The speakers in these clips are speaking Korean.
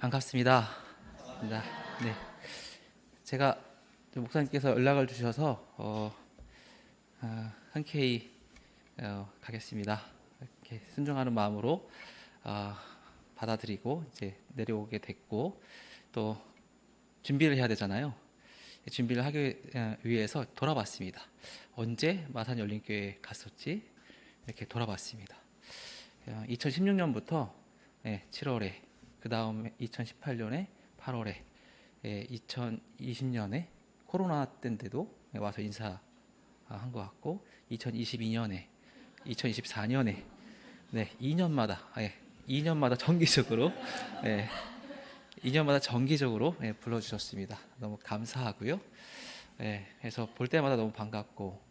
반갑습니다. 네, 제가 목사님께서 연락을 주셔서 흔쾌히 가겠습니다. 이렇게 순종하는 마음으로 받아들이고 이제 내려오게 됐고, 또 준비를 해야 되잖아요. 준비를 하기 위해서 돌아봤습니다. 언제 마산 열린교회 갔었지? 이렇게 돌아봤습니다. 2016년부터 7월에, 그 다음에 2018년에 8월에, 2020년에 코로나 때인데도 와서 인사한 것 같고, 2022년에, 2024년에 2년마다 정기적으로 2년마다 정기적으로 불러주셨습니다. 너무 감사하고요. 그래서 볼 때마다 너무 반갑고,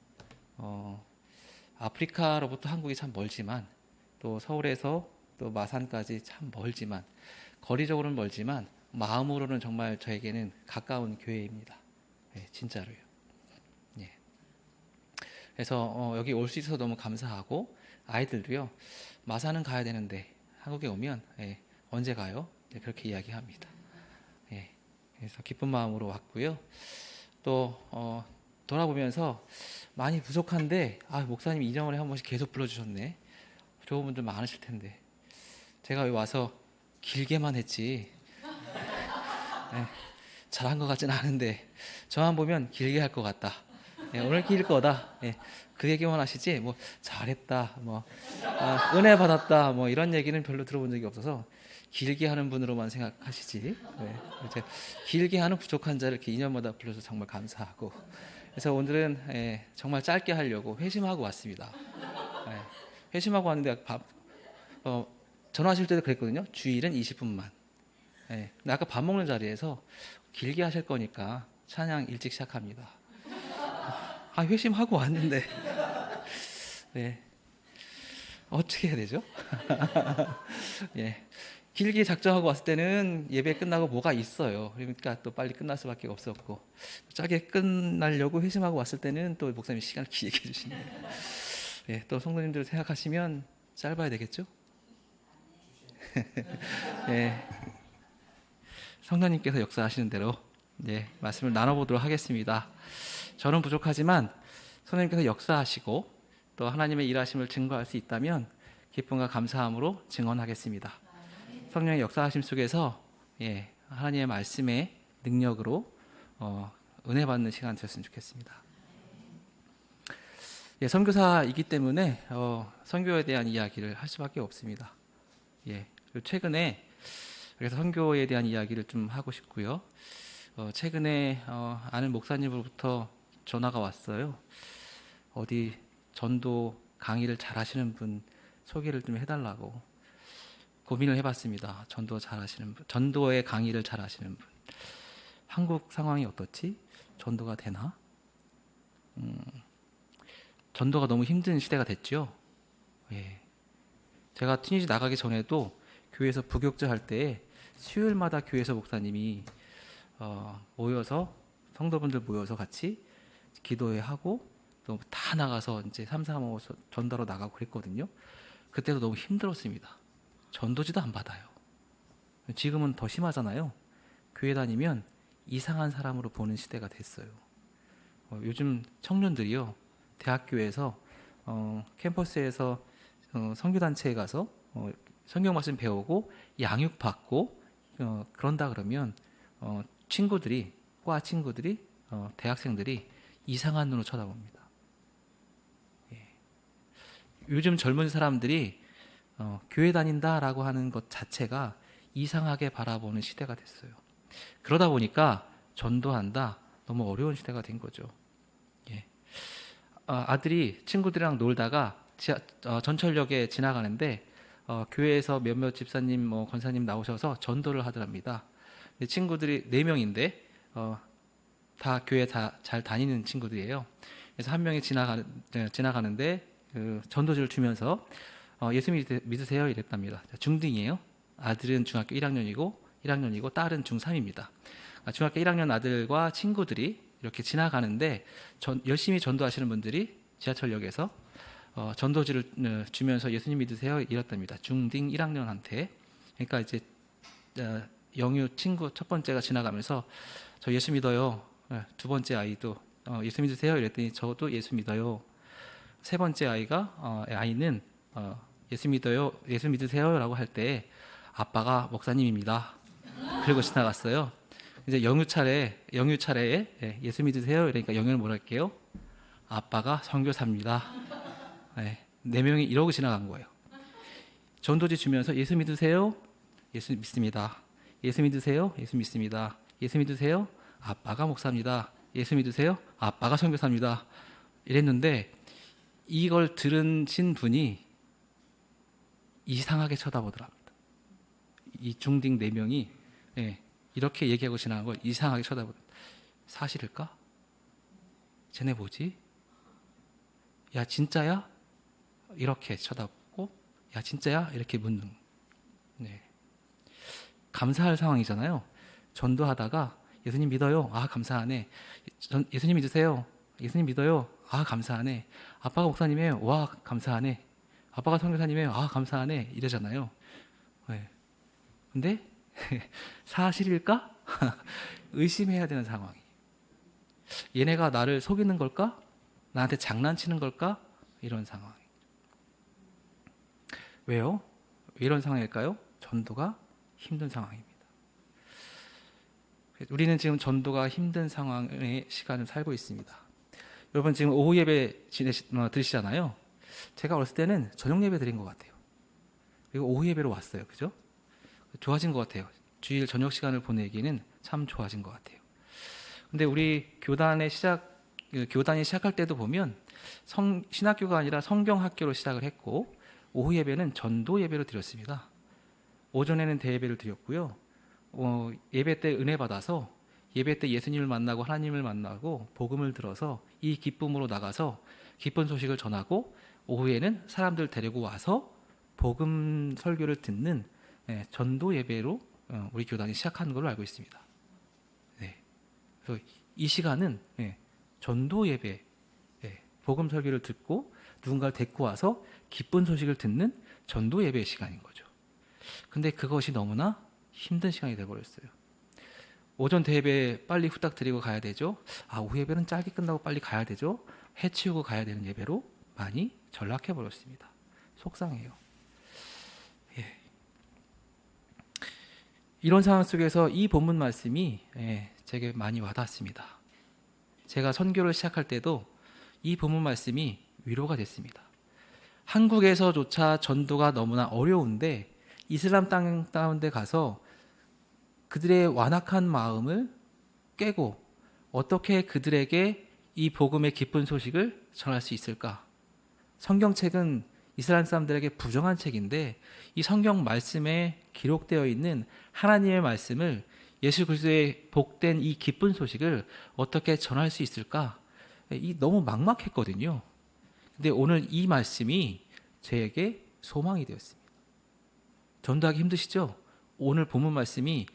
아프리카로부터 한국이 참 멀지만, 또 서울에서 또 마산까지 참 멀지만, 거리적으로는 멀지만 마음으로는 정말 저에게는 가까운 교회입니다. 진짜로요. 예. 그래서 여기 올 수 있어서 너무 감사하고, 아이들도요, 마산은 가야 되는데 한국에 오면 언제 가요? 그렇게 이야기합니다. 그래서 기쁜 마음으로 왔고요. 또 돌아보면서 많이 부족한데, 목사님 2년에 한 번씩 계속 불러주셨네. 좋은 분들 많으실 텐데, 제가 여기 와서 길게만 했지 잘한 것 같지는 않은데, 저만 보면 길게 할 것 같다, 오늘 길 거다, 그 얘기만 하시지 뭐 잘했다, 뭐 은혜 받았다, 뭐 이런 얘기는 별로 들어본 적이 없어서 길게 하는 분으로만 생각하시지. 이제 길게 하는 부족한 자를 이렇게 2년마다 불러서 정말 감사하고, 그래서 오늘은 정말 짧게 하려고 회심하고 왔습니다. 회심하고 왔는데 전화하실 때도 그랬거든요. 주일은 20분만. 근데 아까 밥 먹는 자리에서 길게 하실 거니까 찬양 일찍 시작합니다. 회심하고 왔는데 어떻게 해야 되죠? 길게 작정하고 왔을 때는 예배 끝나고 뭐가 있어요. 그러니까 또 빨리 끝날 수밖에 없었고, 짧게 끝나려고 회심하고 왔을 때는 또 목사님이 시간을 길게 해주시네요. 또 성도님들 생각하시면 짧아야 되겠죠? 성령님께서 역사하시는 대로 말씀을 나눠보도록 하겠습니다. 저는 부족하지만 성령님께서 역사하시고 또 하나님의 일하심을 증거할 수 있다면 기쁨과 감사함으로 증언하겠습니다. 성령의 역사하심 속에서 하나님의 말씀의 능력으로 은혜 받는 시간 되었으면 좋겠습니다. 선교사이기 때문에 선교에 대한 이야기를 할 수밖에 없습니다. 최근에 그래서 선교에 대한 이야기를 좀 하고 싶고요. 최근에 아는 목사님으로부터 전화가 왔어요. 어디 전도 강의를 잘 하시는 분 소개를 좀 해달라고. 고민을 해봤습니다. 전도 잘 하시는 분, 전도의 강의를 잘 하시는 분. 한국 상황이 어떻지? 전도가 되나? 전도가 너무 힘든 시대가 됐죠. 제가 튀니지 나가기 전에도 교회에서 부교육자 할 때 수요일마다 교회에서 목사님이 모여서, 성도분들 모여서 같이 기도회 하고 또 다 나가서 이제 3, 4, 5 전도로 나가고 그랬거든요. 그때도 너무 힘들었습니다. 전도지도 안 받아요. 지금은 더 심하잖아요. 교회 다니면 이상한 사람으로 보는 시대가 됐어요. 요즘 청년들이요, 대학교에서 캠퍼스에서 선교단체에 가서 성경 말씀 배우고 양육받고 그런다 그러면 친구들이, 과 친구들이, 대학생들이 이상한 눈으로 쳐다봅니다. 요즘 젊은 사람들이 교회 다닌다라고 하는 것 자체가 이상하게 바라보는 시대가 됐어요. 그러다 보니까 전도한다, 너무 어려운 시대가 된 거죠. 아들이 친구들이랑 놀다가 전철역에 지나가는데 교회에서 몇몇 집사님, 권사님 나오셔서 전도를 하더랍니다. 친구들이 4명인데 다 교회 잘 다니는 친구들이에요. 그래서 한 명이 지나가는데 그 전도지를 주면서 예수 믿으세요 이랬답니다. 중등이에요. 아들은 중학교 1학년이고 딸은 중3입니다. 중학교 1학년 아들과 친구들이 이렇게 지나가는데 열심히 전도하시는 분들이 지하철역에서 전도지를 주면서 예수님 믿으세요 이랬답니다. 중등 1학년한테. 그러니까 이제 영유 친구 첫 번째가 지나가면서 저 예수 믿어요. 두 번째 아이도 예수 믿으세요? 이랬더니 저도 예수 믿어요. 세 번째 아이는 예수 믿어요, 예수 믿으세요? 라고 할 때 아빠가 목사님입니다. 그리고 지나갔어요. 이제 영유 차례에 예수 믿으세요? 이러니까 영유는 뭐라 할게요? 아빠가 선교사입니다. 네 명이 이러고 지나간 거예요. 전도지 주면서 예수 믿으세요? 예수 믿습니다. 예수 믿으세요? 예수 믿습니다. 예수 믿으세요? 아빠가 목사입니다. 예수 믿으세요? 아빠가 선교사입니다. 이랬는데 이걸 들으신 분이 이상하게 쳐다보더랍니다. 이 중딩 4명이 이렇게 얘기하고 지나간 걸 이상하게 쳐다보더랍니다. 사실일까? 쟤네 뭐지? 야 진짜야? 이렇게 쳐다보고 야 진짜야? 이렇게 묻는. 감사할 상황이잖아요. 전도하다가 예수님 믿어요. 아 감사하네. 예수님 믿으세요. 예수님 믿어요. 아 감사하네. 아빠가 목사님이에요. 와 감사하네. 아빠가 선교사님이에요. 아 감사하네. 이러잖아요. 근데 사실일까? 의심해야 되는 상황이. 얘네가 나를 속이는 걸까? 나한테 장난치는 걸까? 이런 상황. 왜요? 왜 이런 상황일까요? 전도가 힘든 상황입니다. 우리는 지금 전도가 힘든 상황의 시간을 살고 있습니다. 여러분 지금 오후 예배 드리시잖아요. 제가 어렸을 때는 저녁 예배 드린 것 같아요. 그리고 오후 예배로 왔어요. 그죠? 좋아진 것 같아요. 주일 저녁 시간을 보내기는 참 좋아진 것 같아요. 근데 우리 교단이 시작할 때도 보면 신학교가 아니라 성경학교로 시작을 했고 오후 예배는 전도 예배로 드렸습니다. 오전에는 대예배를 드렸고요. 예배 때 은혜 받아서 예배 때 예수님을 만나고 하나님을 만나고 복음을 들어서 이 기쁨으로 나가서 기쁜 소식을 전하고 오후에는 사람들 데리고 와서 복음 설교를 듣는 전도 예배로 우리 교단이 시작한 걸로 알고 있습니다. 그래서 이 시간은 전도 예배, 복음 설교를 듣고 누군가를 데리고 와서 기쁜 소식을 듣는 전도 예배의 시간인 거죠. 근데 그것이 너무나 힘든 시간이 되어버렸어요. 오전 대예배 빨리 후딱 드리고 가야 되죠. 오후 예배는 짧게 끝나고 빨리 가야 되죠. 해치우고 가야 되는 예배로 많이 전락해버렸습니다. 속상해요. 이런 상황 속에서 이 본문 말씀이 제게 많이 와닿습니다. 제가 선교를 시작할 때도 이 본문 말씀이 위로가 됐습니다. 한국에서조차 전도가 너무나 어려운데 이슬람 땅 가운데 가서 그들의 완악한 마음을 깨고 어떻게 그들에게 이 복음의 기쁜 소식을 전할 수 있을까? 성경책은 이스라엘 사람들에게 부정한 책인데 이 성경 말씀에 기록되어 있는 하나님의 말씀을 예수 그리스도의 복된 이 기쁜 소식을 어떻게 전할 수 있을까? 너무 막막했거든요. 근데 오늘 이 말씀이 저에게 소망이 되었습니다. 전도하기 힘드시죠? 오늘 본문 말씀이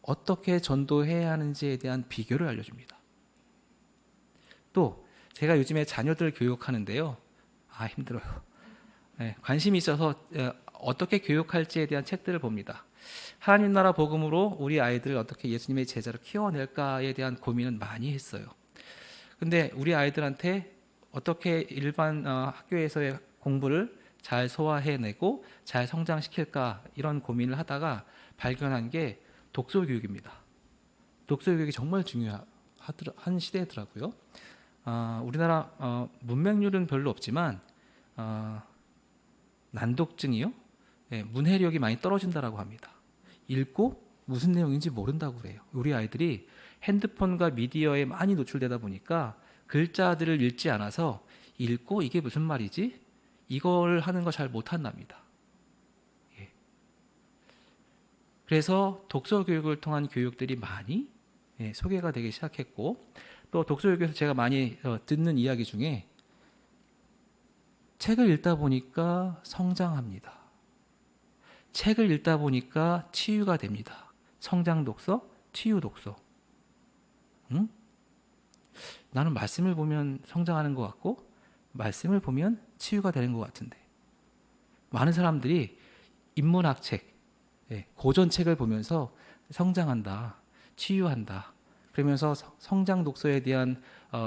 어떻게 전도해야 하는지에 대한 비결을 알려줍니다. 또 제가 요즘에 자녀들 교육하는데요. 힘들어요. 관심이 있어서 어떻게 교육할지에 대한 책들을 봅니다. 하나님 나라 복음으로 우리 아이들을 어떻게 예수님의 제자로 키워낼까에 대한 고민은 많이 했어요. 근데 우리 아이들한테 어떻게 일반 학교에서의 공부를 잘 소화해내고 잘 성장시킬까 이런 고민을 하다가 발견한 게 독서교육입니다. 독서교육이 정말 중요한 시대더라고요. 우리나라 문맹률은 별로 없지만 난독증이요? 문해력이 많이 떨어진다라고 합니다. 읽고 무슨 내용인지 모른다고 그래요. 우리 아이들이 핸드폰과 미디어에 많이 노출되다 보니까 글자들을 읽지 않아서 읽고 이게 무슨 말이지? 이걸 하는 거 잘 못한답니다. 그래서 독서 교육을 통한 교육들이 많이 소개가 되기 시작했고 또 독서 교육에서 제가 많이 듣는 이야기 중에 책을 읽다 보니까 성장합니다. 책을 읽다 보니까 치유가 됩니다. 성장 독서, 치유 독서. 응? 나는 말씀을 보면 성장하는 것 같고 말씀을 보면 치유가 되는 것 같은데 많은 사람들이 인문학 책, 예, 고전책을 보면서 성장한다, 치유한다. 그러면서 성장 독서에 대한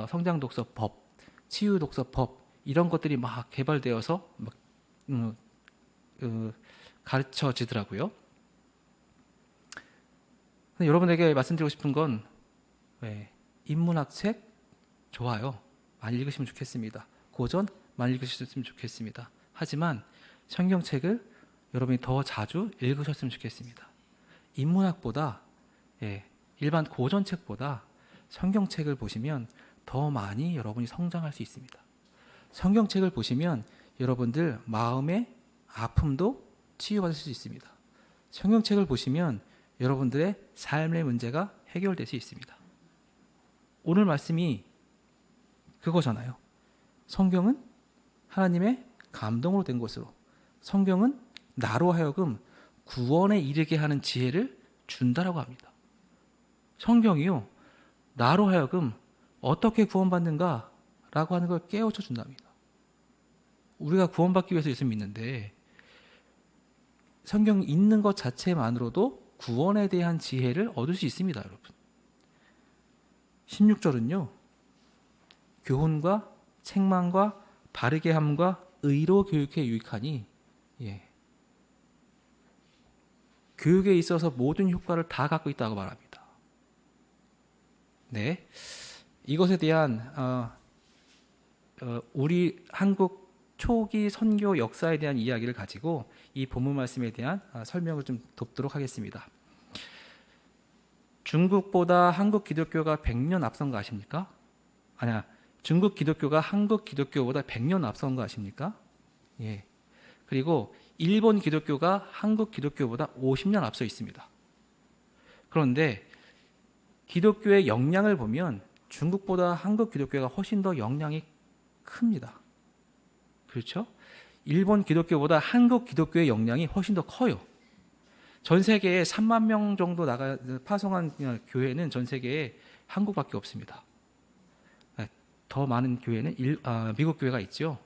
성장 독서법, 치유 독서법 이런 것들이 막 개발되어서 막 가르쳐지더라고요. 여러분에게 말씀드리고 싶은 건 인문학 책 좋아요. 많이 읽으시면 좋겠습니다. 고전 많이 읽으셨으면 좋겠습니다. 하지만 성경책을 여러분이 더 자주 읽으셨으면 좋겠습니다. 인문학보다 일반 고전책보다 성경책을 보시면 더 많이 여러분이 성장할 수 있습니다. 성경책을 보시면 여러분들 마음의 아픔도 치유받을 수 있습니다. 성경책을 보시면 여러분들의 삶의 문제가 해결될 수 있습니다. 오늘 말씀이 그거잖아요. 성경은 하나님의 감동으로 된 것으로, 성경은 나로 하여금 구원에 이르게 하는 지혜를 준다라고 합니다. 성경이요, 나로 하여금 어떻게 구원받는가 라고 하는 걸 깨우쳐 준답니다. 우리가 구원받기 위해서 예수 믿는데 성경 읽는 것 자체만으로도 구원에 대한 지혜를 얻을 수 있습니다, 여러분. 16절은요, 교훈과 책망과 바르게 함과 의로 교육해 유익하니, 교육에 있어서 모든 효과를 다 갖고 있다고 말합니다. 네, 이것에 대한 우리 한국 초기 선교 역사에 대한 이야기를 가지고 이 본문 말씀에 대한 설명을 좀 돕도록 하겠습니다. 중국보다 한국 기독교가 100년 앞선 거 아십니까? 아니야, 중국 기독교가 한국 기독교보다 100년 앞선 거 아십니까? 예. 그리고 일본 기독교가 한국 기독교보다 50년 앞서 있습니다. 그런데 기독교의 역량을 보면 중국보다 한국 기독교가 훨씬 더 역량이 큽니다. 그렇죠? 일본 기독교보다 한국 기독교의 역량이 훨씬 더 커요. 전 세계에 3만 명 정도 파송한 교회는 전 세계에 한국밖에 없습니다. 더 많은 교회는 미국 교회가 있죠.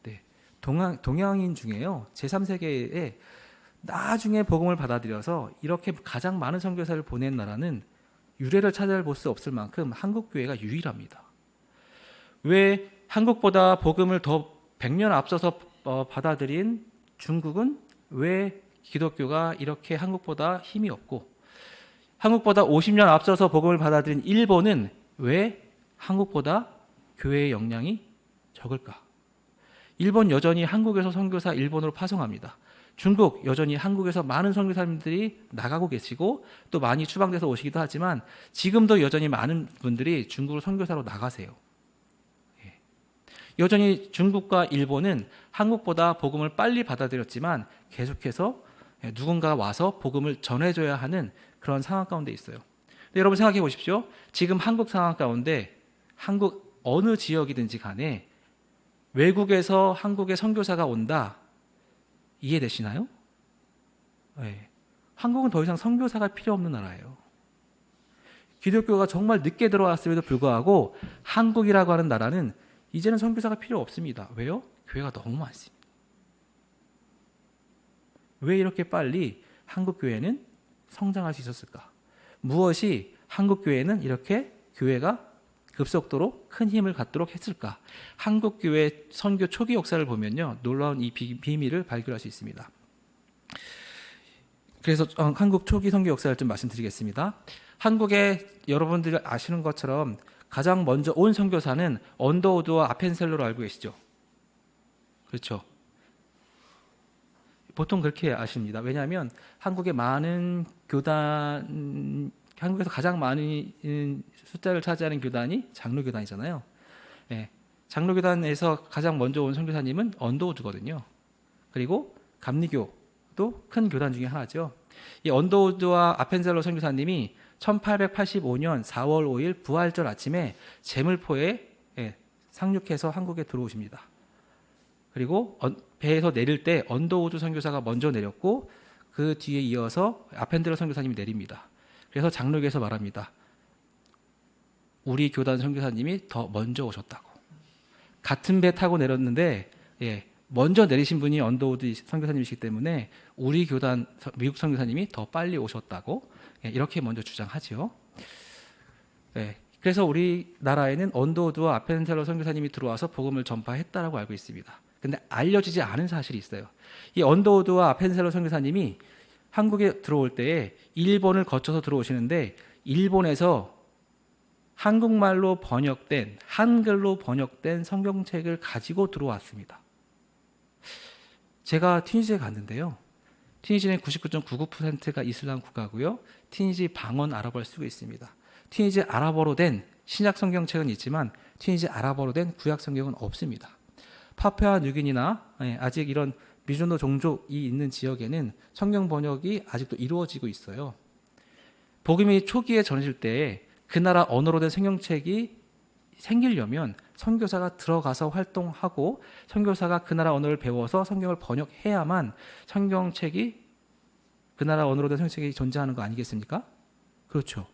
네. 동양인 중에요, 제3세계에 나중에 복음을 받아들여서 이렇게 가장 많은 선교사를 보낸 나라는 유래를 찾아볼 수 없을 만큼 한국 교회가 유일합니다. 왜 한국보다 복음을 더 100년 앞서서 받아들인 중국은 왜 기독교가 이렇게 한국보다 힘이 없고, 한국보다 50년 앞서서 복음을 받아들인 일본은 왜 한국보다 교회의 역량이 적을까? 일본 여전히 한국에서 선교사 일본으로 파송합니다. 중국 여전히 한국에서 많은 선교사님들이 나가고 계시고 또 많이 추방돼서 오시기도 하지만 지금도 여전히 많은 분들이 중국으로 선교사로 나가세요. 여전히 중국과 일본은 한국보다 복음을 빨리 받아들였지만 계속해서 누군가 와서 복음을 전해줘야 하는 그런 상황 가운데 있어요. 근데 여러분 생각해 보십시오. 지금 한국 상황 가운데 한국 어느 지역이든지 간에 외국에서 한국에 선교사가 온다, 이해되시나요? 네. 한국은 더 이상 선교사가 필요 없는 나라예요. 기독교가 정말 늦게 들어왔음에도 불구하고 한국이라고 하는 나라는 이제는 선교사가 필요 없습니다. 왜요? 교회가 너무 많습니다. 왜 이렇게 빨리 한국 교회는 성장할 수 있었을까? 무엇이 한국 교회는 이렇게 교회가 급속도로 큰 힘을 갖도록 했을까? 한국 교회 선교 초기 역사를 보면요, 놀라운 이 비밀을 발견할 수 있습니다. 그래서 한국 초기 선교 역사를 좀 말씀드리겠습니다. 한국에 여러분들이 아시는 것처럼 가장 먼저 온 선교사는 언더우드와 아펜셀러로 알고 계시죠? 그렇죠? 보통 그렇게 아십니다. 왜냐하면 한국의 많은 교단, 한국에서 가장 많은 숫자를 차지하는 교단이 장로교단이잖아요. 네. 장로교단에서 가장 먼저 온 선교사님은 언더우드거든요. 그리고 감리교도 큰 교단 중에 하나죠. 이 언더우드와 아펜셀러 선교사님이 1885년 4월 5일 부활절 아침에 제물포에 상륙해서 한국에 들어오십니다. 그리고 배에서 내릴 때 언더우드 선교사가 먼저 내렸고 그 뒤에 이어서 아펜셀러 선교사님이 내립니다. 그래서 장로교에서 말합니다. 우리 교단 선교사님이 더 먼저 오셨다고. 같은 배 타고 내렸는데 먼저 내리신 분이 언더우드 선교사님이시기 때문에 우리 교단 미국 선교사님이 더 빨리 오셨다고 이렇게 먼저 주장하지요. 네, 그래서 우리나라에는 언더우드와 아펜셀러 선교사님이 들어와서 복음을 전파했다라고 알고 있습니다. 근데 알려지지 않은 사실이 있어요. 이 언더우드와 아펜셀러 선교사님이 한국에 들어올 때에 일본을 거쳐서 들어오시는데 일본에서 한국말로 번역된 한글로 번역된 성경책을 가지고 들어왔습니다. 제가 튀니지에 갔는데요. 튀니지는 99.99%가 이슬람 국가고요. 튀니지 방언 아랍어를 쓰고 있습니다. 튀니지 아랍어로 된 신약 성경책은 있지만 튀니지 아랍어로 된 구약 성경은 없습니다. 파푸아 뉴기니나 아직 이런 미존도 종족이 있는 지역에는 성경 번역이 아직도 이루어지고 있어요. 복음이 초기에 전해질 때 그 나라 언어로 된 성경책이 생기려면 선교사가 들어가서 활동하고 선교사가 그 나라 언어를 배워서 성경을 번역해야만 성경책이 그 나라 언어로 된 성경책이 존재하는 거 아니겠습니까? 그렇죠.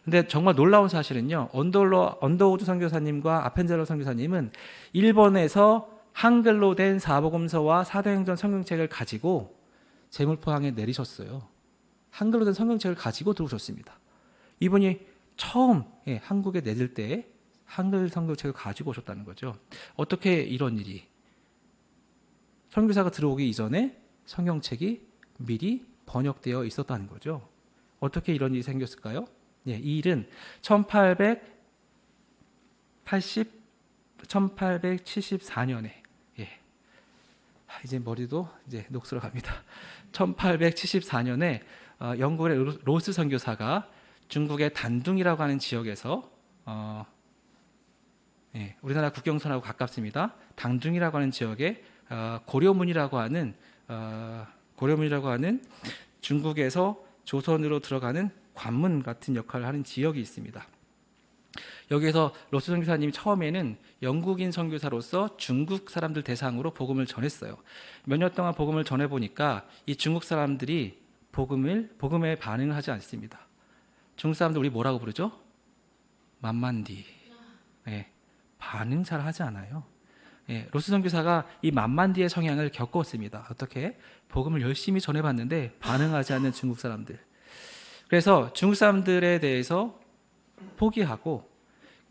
근데 정말 놀라운 사실은요. 언더우드 선교사님과 아펜젤러 선교사님은 일본에서 한글로 된 사복음서와 사도행전 성경책을 가지고 제물포항에 내리셨어요. 한글로 된 성경책을 가지고 들어오셨습니다. 이분이 처음 한국에 내릴 때 한글 성경책을 가지고 오셨다는 거죠. 어떻게 이런 일이? 선교사가 들어오기 이전에 성경책이 미리 번역되어 있었다는 거죠. 어떻게 이런 일이 생겼을까요? 이 일은 1874년에 이제 머리도 이제 녹슬어 갑니다. 1874년에 영국의 로스 선교사가 중국의 단둥이라고 하는 지역에서 우리나라 국경선하고 가깝습니다. 단둥이라고 하는 지역에 고려문이라고 하는 중국에서 조선으로 들어가는 관문 같은 역할을 하는 지역이 있습니다. 여기에서 로스 선교사님이 처음에는 영국인 선교사로서 중국 사람들 대상으로 복음을 전했어요. 몇 년 동안 복음을 전해보니까 이 중국 사람들이 복음에 반응을 하지 않습니다. 중국 사람들 우리 뭐라고 부르죠? 만만디. 반응 잘 하지 않아요. 로스 선교사가 이 만만디의 성향을 겪었습니다. 어떻게? 복음을 열심히 전해봤는데 반응하지 않는 중국 사람들. 그래서 중국 사람들에 대해서 포기하고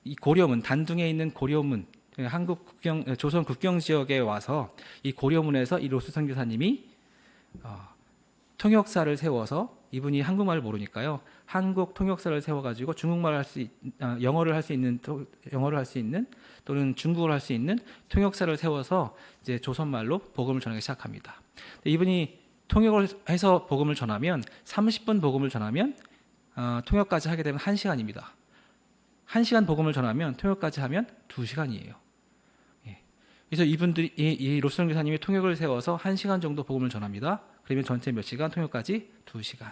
이 고려문, 단둥에 있는 고려문, 조선 국경 지역에 와서 이 고려문에서 이 로스 선교사님이 통역사를 세워서 이분이 한국말을 모르니까요. 한국 통역사를 세워가지고 영어를 할 수 있는 또는 중국어를 할 수 있는 통역사를 세워서 이제 조선말로 복음을 전하기 시작합니다. 이분이 통역을 해서 복음을 전하면 30분 복음을 전하면 통역까지 하게 되면 1시간입니다. 1시간 복음을 전하면 통역까지 하면 2시간이에요. 그래서 이분들이 이 로스 선교사님이 통역을 세워서 1시간 정도 복음을 전합니다. 그러면 전체 몇 시간? 통역까지 2시간.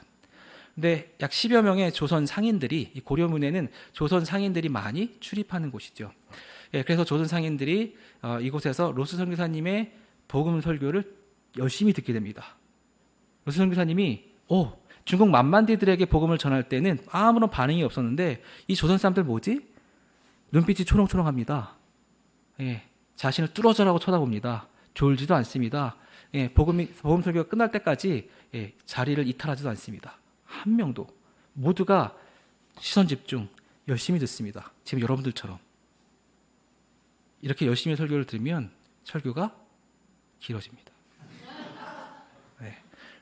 근데 약 10여 명의 조선 상인들이, 이 고려문에는 조선 상인들이 많이 출입하는 곳이죠. 그래서 조선 상인들이 이곳에서 로스 선교사님의 복음 설교를 열심히 듣게 됩니다. 로스 선교사님이 중국 만만디들에게 복음을 전할 때는 아무런 반응이 없었는데 이 조선 사람들 뭐지? 눈빛이 초롱초롱합니다. 자신을 뚫어져라고 쳐다봅니다. 졸지도 않습니다. 복음 설교가 끝날 때까지 자리를 이탈하지도 않습니다. 한 명도. 모두가 시선 집중 열심히 듣습니다. 지금 여러분들처럼 이렇게 열심히 설교를 들으면 설교가 길어집니다.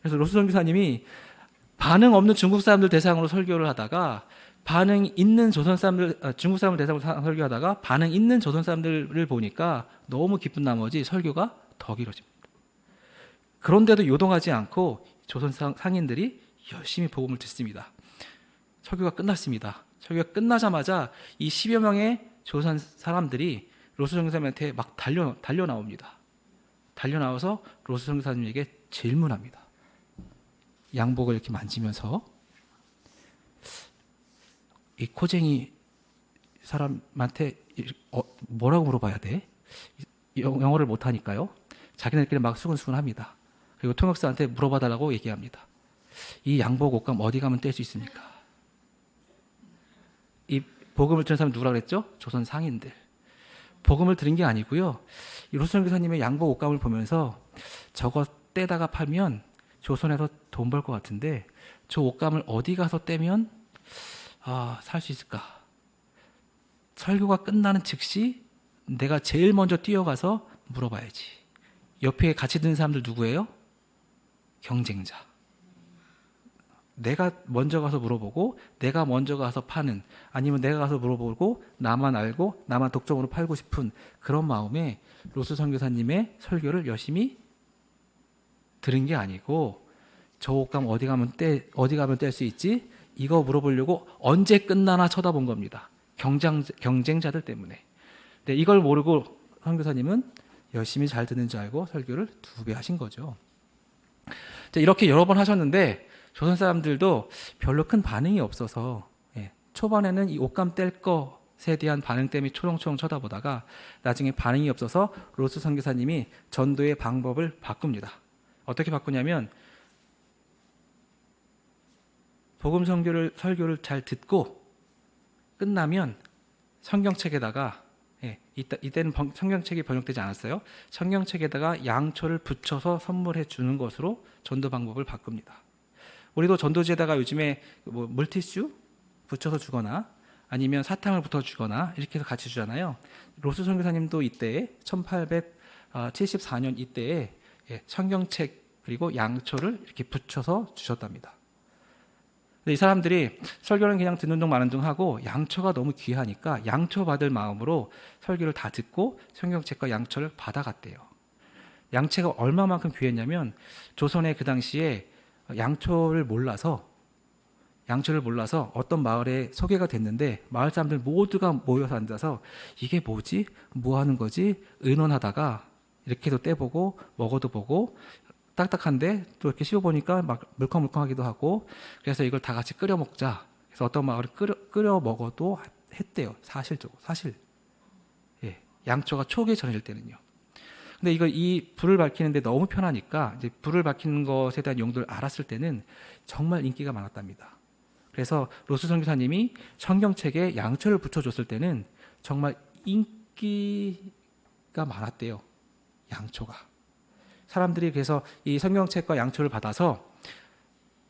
그래서 로스 선교사님이 반응 없는 중국 사람들 대상으로 설교를 하다가 반응 있는 조선 사람들, 중국 사람을 대상으로 설교하다가 반응 있는 조선 사람들을 보니까 너무 기쁜 나머지 설교가 더 길어집니다. 그런데도 요동하지 않고 조선 상인들이 열심히 복음을 듣습니다. 설교가 끝났습니다. 설교가 끝나자마자 이 10여 명의 조선 사람들이 로스 선교사님한테 막 달려 나옵니다. 달려 나와서 로스 선교사님에게 질문합니다. 양복을 이렇게 만지면서 이 코쟁이 사람한테 뭐라고 물어봐야 돼? 영어를 못하니까요. 자기네들끼리 막 수근수근합니다. 그리고 통역사한테 물어봐달라고 얘기합니다. 이 양복 옷감 어디 가면 뗄 수 있습니까? 이 복음을 들은 사람 누구라 그랬죠? 조선 상인들. 복음을 들은 게 아니고요. 이 로스 선교사님의 양복 옷감을 보면서 저거 떼다가 팔면 조선에서 돈 벌 것 같은데 저 옷감을 어디 가서 떼면 살 수 있을까? 설교가 끝나는 즉시 내가 제일 먼저 뛰어가서 물어봐야지. 옆에 같이 듣는 사람들 누구예요? 경쟁자. 내가 먼저 가서 물어보고 내가 먼저 가서 파는, 아니면 내가 가서 물어보고 나만 알고 나만 독점으로 팔고 싶은 그런 마음에 로스 선교사님의 설교를 열심히 들은 게 아니고 저 옷감 어디 가면 뗄 수 있지? 이거 물어보려고 언제 끝나나 쳐다본 겁니다. 경쟁자들 때문에. 근데 이걸 모르고 선교사님은 열심히 잘 듣는 줄 알고 설교를 2배 하신 거죠. 이렇게 여러 번 하셨는데 조선 사람들도 별로 큰 반응이 없어서 초반에는 이 옷감 뗄 것에 대한 반응 때문에 초롱초롱 쳐다보다가 나중에 반응이 없어서 로스 선교사님이 전도의 방법을 바꿉니다. 어떻게 바꾸냐면 복음 설교를 잘 듣고 끝나면 성경책에다가 이때는 성경책이 번역되지 않았어요. 성경책에다가 양초를 붙여서 선물해 주는 것으로 전도 방법을 바꿉니다. 우리도 전도지에다가 요즘에 물티슈 붙여서 주거나 아니면 사탕을 붙여 주거나 이렇게 해서 같이 주잖아요. 로스 선교사님도 이때 1874년 이때에 성경책 그리고 양초를 이렇게 붙여서 주셨답니다. 근데 이 사람들이 설교는 그냥 듣는 둥 마는 둥 하고 양초가 너무 귀하니까 양초 받을 마음으로 설교를 다 듣고 성경책과 양초를 받아갔대요. 양초가 얼마만큼 귀했냐면 조선의 그 당시에 양초를 몰라서 어떤 마을에 소개가 됐는데 마을 사람들 모두가 모여서 앉아서 이게 뭐지? 뭐 하는 거지? 의논하다가 이렇게도 떼보고 먹어도 보고 딱딱한데 또 이렇게 씹어보니까 막 물컹물컹하기도 하고 그래서 이걸 다 같이 끓여 먹자. 그래서 어떤 마을을 끓여 먹어도 했대요. 사실. 양초가 초기에 전해질 때는요. 근데 이 불을 밝히는데 너무 편하니까 이제 불을 밝히는 것에 대한 용도를 알았을 때는 정말 인기가 많았답니다. 그래서 로스 선교사님이 성경책에 양초를 붙여줬을 때는 정말 인기가 많았대요. 양초가. 사람들이 그래서 이 성경책과 양초를 받아서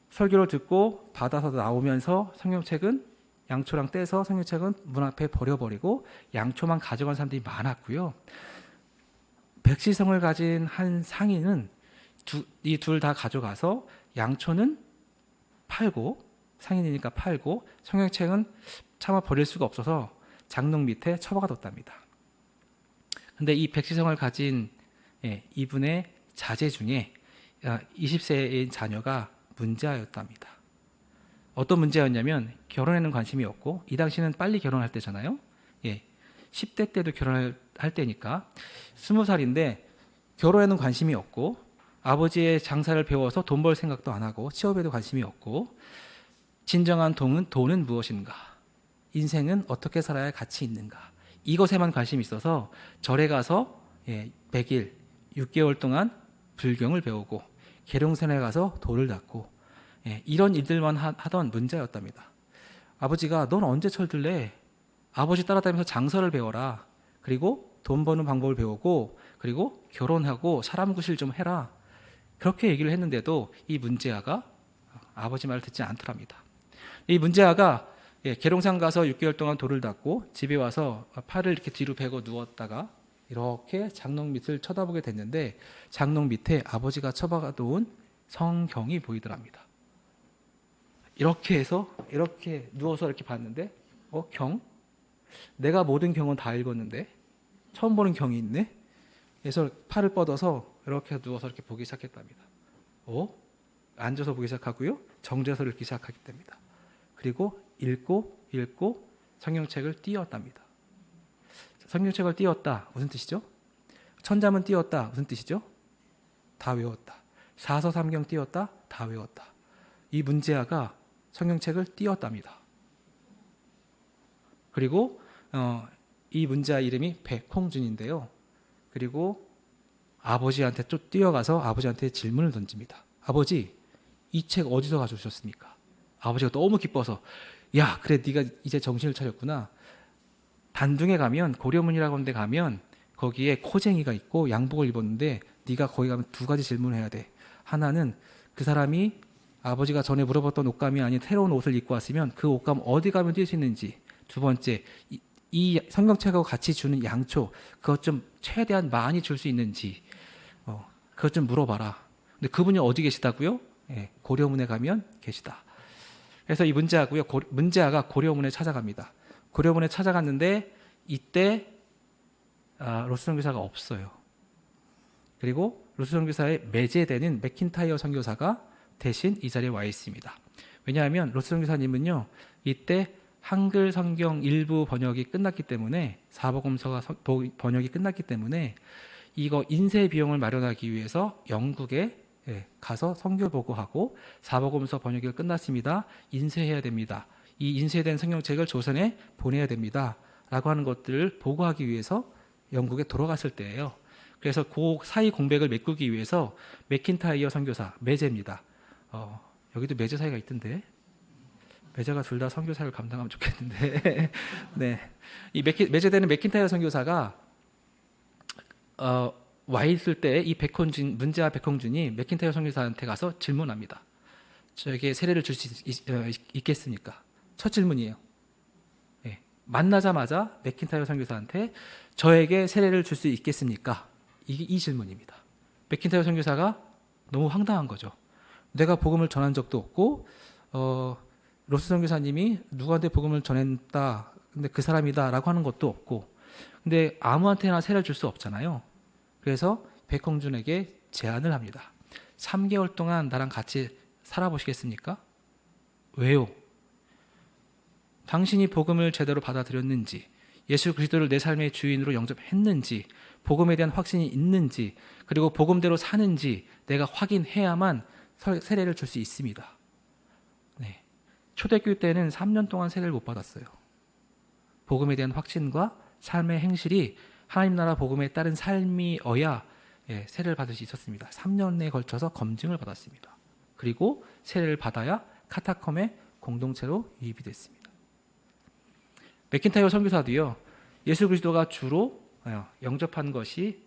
설교를 듣고 받아서 나오면서 성경책은 양초랑 떼서 성경책은 문 앞에 버려버리고 양초만 가져간 사람들이 많았고요. 백시성을 가진 한 상인은 이 둘 다 가져가서 양초는 팔고 상인이니까 팔고 성경책은 차마 버릴 수가 없어서 장롱 밑에 처박아 뒀답니다. 근데 이 백시성을 가진 이분의 자제 중에 20세인 자녀가 문제아였답니다. 어떤 문제였냐면 결혼에는 관심이 없고 이 당시는 빨리 결혼할 때잖아요. 10대 때도 결혼할 때니까 20살인데 결혼에는 관심이 없고 아버지의 장사를 배워서 돈 벌 생각도 안 하고 취업에도 관심이 없고 진정한 돈은 무엇인가? 인생은 어떻게 살아야 가치 있는가? 이것에만 관심이 있어서 절에 가서 100일 6개월 동안 불경을 배우고 계룡산에 가서 돌을 닦고 이런 일들만 하던 문제였답니다. 아버지가 넌 언제 철들래? 아버지 따라다니면서 장서를 배워라. 그리고 돈 버는 방법을 배우고 그리고 결혼하고 사람 구실 좀 해라. 그렇게 얘기를 했는데도 이 문제아가 아버지 말을 듣지 않더랍니다. 이 문제아가 계룡산 가서 6개월 동안 돌을 닦고 집에 와서 팔을 이렇게 뒤로 베고 누웠다가 이렇게 장롱 밑을 쳐다보게 됐는데 장롱 밑에 아버지가 처박아 놓은 성경이 보이더랍니다. 이렇게 해서 이렇게 누워서 이렇게 봤는데 경? 내가 모든 경은 다 읽었는데 처음 보는 경이 있네? 그래서 팔을 뻗어서 이렇게 누워서 이렇게 보기 시작했답니다. 앉아서 보기 시작하고요. 정죄서 읽기 시작하게 됩니다. 그리고 읽고 성경책을 띄웠답니다. 성경책을 띄웠다. 무슨 뜻이죠? 천자문 띄웠다. 무슨 뜻이죠? 다 외웠다. 사서삼경 띄웠다. 다 외웠다. 이 문제아가 성경책을 띄웠답니다. 그리고 이 문제아 이름이 백홍준인데요. 그리고 아버지한테 또 뛰어가서 아버지한테 질문을 던집니다. 아버지, 이 책 어디서 가져오셨습니까? 아버지가 너무 기뻐서 야, 그래 네가 이제 정신을 차렸구나. 단둥에 가면 고려문이라고 하는 데 가면 거기에 코쟁이가 있고 양복을 입었는데 네가 거기 가면 두 가지 질문을 해야 돼. 하나는 그 사람이 아버지가 전에 물어봤던 옷감이 아닌 새로운 옷을 입고 왔으면 그 옷감 어디 가면 뛸 수 있는지. 두 번째, 이 성경책하고 같이 주는 양초 그것 좀 최대한 많이 줄 수 있는지 그것 좀 물어봐라. 근데 그분이 어디 계시다고요? 예, 고려문에 가면 계시다. 그래서 이 문제아가 고려문에 찾아갑니다. 고려문에 찾아갔는데 이때 로스 선교사가 없어요. 그리고 로스 선교사의 매제되는 맥킨타이어 선교사가 대신 이 자리에 와 있습니다. 왜냐하면 로스 선교사님은요 이때 한글 성경 일부 번역이 끝났기 때문에 사복음서가 번역이 끝났기 때문에 이거 인쇄 비용을 마련하기 위해서 영국에 가서 선교 보고하고 사복음서 번역이 끝났습니다. 인쇄해야 됩니다. 이 인쇄된 성경책을 조선에 보내야 됩니다. 라고 하는 것들을 보고하기 위해서 영국에 돌아갔을 때예요. 그래서 그 사이 공백을 메꾸기 위해서 맥킨타이어 선교사, 매제입니다. 여기도 매제 사이가 있던데 매제가 둘 다 선교사를 감당하면 좋겠는데 네, 이 매제되는 맥킨타이어 선교사가 와 있을 때 이 문제아 백홍준이 맥킨타이어 선교사한테 가서 질문합니다. 저에게 세례를 줄 수 있겠습니까? 첫 질문이에요. 네, 만나자마자 맥킨타이어 선교사한테 저에게 세례를 줄 수 있겠습니까? 이 질문입니다. 맥킨타이어 선교사가 너무 황당한 거죠. 내가 복음을 전한 적도 없고 로스 선교사님이 누구한테 복음을 전했다 근데 그 사람이다라고 하는 것도 없고 근데 아무한테나 세례를 줄 수 없잖아요. 그래서 백홍준에게 제안을 합니다. 3개월 동안 나랑 같이 살아보시겠습니까? 왜요? 당신이 복음을 제대로 받아들였는지, 예수 그리스도를 내 삶의 주인으로 영접했는지, 복음에 대한 확신이 있는지, 그리고 복음대로 사는지 내가 확인해야만 세례를 줄 수 있습니다. 네. 초대교회 때는 3년 동안 세례를 못 받았어요. 복음에 대한 확신과 삶의 행실이 하나님 나라 복음에 따른 삶이어야 세례를 받을 수 있었습니다. 3년에 걸쳐서 검증을 받았습니다. 그리고 세례를 받아야 카타콤의 공동체로 유입이 됐습니다. 맥킨타이어 선교사도요. 예수 그리스도가 주로 영접한 것이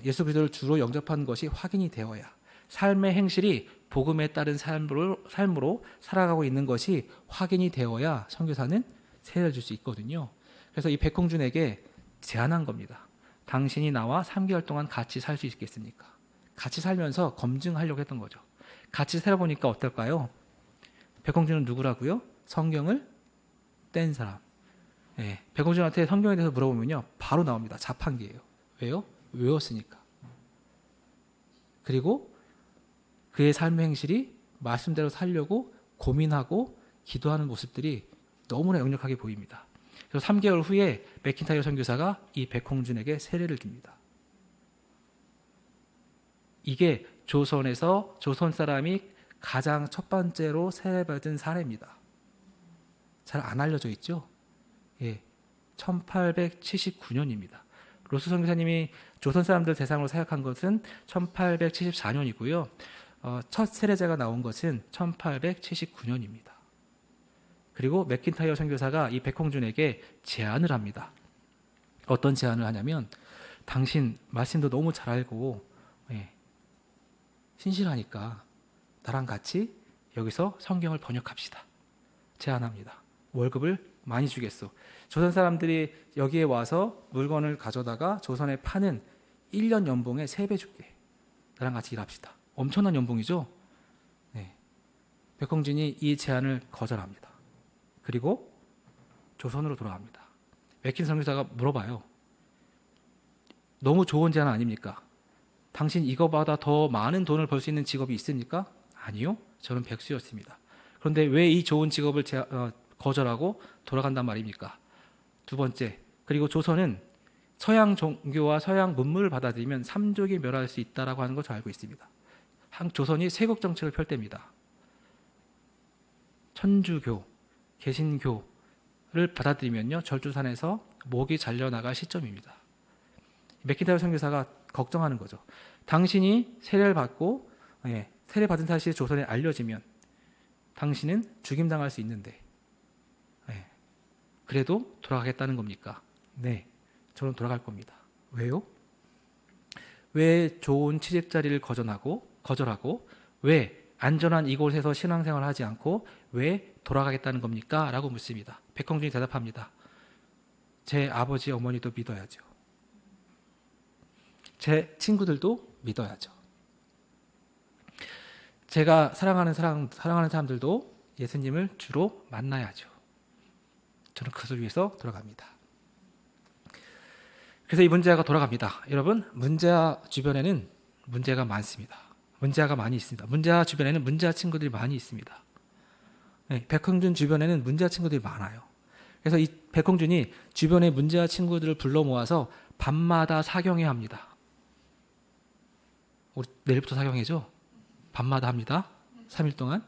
예수 그리스도를 주로 영접한 것이 확인이 되어야 삶의 행실이 복음에 따른 삶으로 살아가고 있는 것이 확인이 되어야 선교사는 세례를 줄 수 있거든요. 그래서 이 백홍준에게 제안한 겁니다. 당신이 나와 3개월 동안 같이 살 수 있겠습니까? 같이 살면서 검증하려고 했던 거죠. 같이 살아보니까 어떨까요? 백홍준은 누구라고요? 성경을 뗀 사람. 백홍준한테 성경에 대해서 물어보면요. 바로 나옵니다. 자판기예요. 왜요? 외웠으니까. 그리고 그의 삶의 행실이 말씀대로 살려고 고민하고 기도하는 모습들이 너무나 역력하게 보입니다. 그래서 3개월 후에 맥킨타이어 선교사가 이 백홍준에게 세례를 줍니다. 이게 조선에서 조선 사람이 가장 첫 번째로 세례받은 사례입니다. 잘 안 알려져 있죠? 1879년입니다. 로스 선교사님이 조선 사람들 대상으로 사역한 것은 1874년이고요. 첫 세례자가 나온 것은 1879년입니다. 그리고 맥킨타이어 선교사가 이 백홍준에게 제안을 합니다. 어떤 제안을 하냐면 당신 말씀도 너무 잘 알고 신실하니까 나랑 같이 여기서 성경을 번역합시다. 제안합니다. 월급을 많이 주겠소. 조선 사람들이 여기에 와서 물건을 가져다가 조선에 파는 1년 연봉의 3배 줄게. 나랑 같이 일합시다. 엄청난 연봉이죠? 백홍준이 이 제안을 거절합니다. 그리고 조선으로 돌아갑니다. 맥킨 선교사가 물어봐요. 너무 좋은 제안 아닙니까? 당신 이거보다 더 많은 돈을 벌 수 있는 직업이 있습니까? 아니요. 저는 백수였습니다. 그런데 왜 이 좋은 직업을 거절하고 돌아간단 말입니까? 두 번째, 그리고 조선은 서양 종교와 서양 문물을 받아들이면 삼족이 멸할 수 있다라고 하는 걸 잘 알고 있습니다. 조선이 세국 정책을 펼 때입니다. 천주교, 개신교를 받아들이면요 절주산에서 목이 잘려나갈 시점입니다. 맥킨타이어 선교사가 걱정하는 거죠. 당신이 세례를 받고 세례 받은 사실이 조선에 알려지면 당신은 죽임당할 수 있는데 그래도 돌아가겠다는 겁니까? 네, 저는 돌아갈 겁니다. 왜요? 왜 좋은 취직 자리를 거절하고 왜 안전한 이곳에서 신앙생활을 하지 않고 왜 돌아가겠다는 겁니까? 라고 묻습니다. 백홍준이 대답합니다. 제 아버지 어머니도 믿어야죠. 제 친구들도 믿어야죠. 제가 사랑하는 사람들도 예수님을 주로 만나야죠. 저는 그것을 위해서 돌아갑니다. 그래서 이 문제아가 돌아갑니다. 여러분, 문제아 주변에는 문제가 많습니다. 문제아가 많이 있습니다. 문제아 주변에는 문제아 친구들이 많이 있습니다. 네, 백홍준 주변에는 문제아 친구들이 많아요. 그래서 이 백홍준이 주변의 문제아 친구들을 불러 모아서 밤마다 사경회 합니다. 우리 내일부터 사경회죠? 밤마다 합니다. 3일 동안.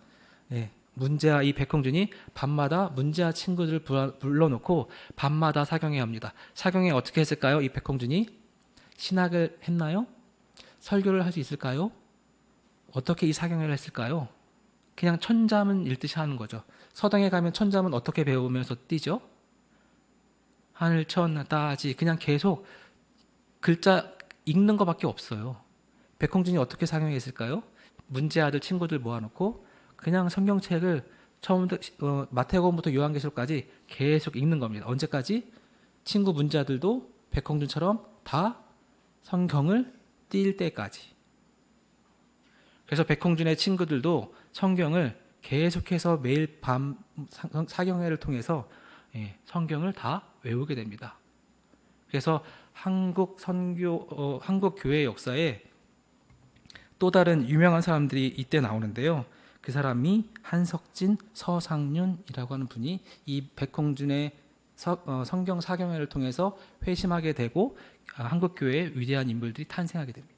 네, 문제아 이 백홍준이 밤마다 문제아 친구들을 불러놓고 밤마다 사경회 합니다. 사경회 어떻게 했을까요? 이 백홍준이 신학을 했나요? 설교를 할 수 있을까요? 어떻게 이 사경회를 했을까요? 그냥 천자문 읽듯이 하는 거죠. 서당에 가면 천자문 어떻게 배우면서 뛰죠? 하늘 천 따지 그냥 계속 글자 읽는 것밖에 없어요. 백홍준이 어떻게 사경회 했을까요? 문제아들 친구들 모아놓고 그냥 성경책을 처음부터 마태복음부터 요한계시록까지 계속 읽는 겁니다. 언제까지? 친구 문제아들도 백홍준처럼 다 성경을 띌 때까지. 그래서 백홍준의 친구들도 성경을 계속해서 매일 밤 사경회를 통해서 성경을 다 외우게 됩니다. 그래서 한국 교회 역사에 또 다른 유명한 사람들이 이때 나오는데요. 그 사람이 한석진, 서상윤이라고 하는 분이 이 백홍준의 성경 사경회를 통해서 회심하게 되고 한국 교회의 위대한 인물들이 탄생하게 됩니다.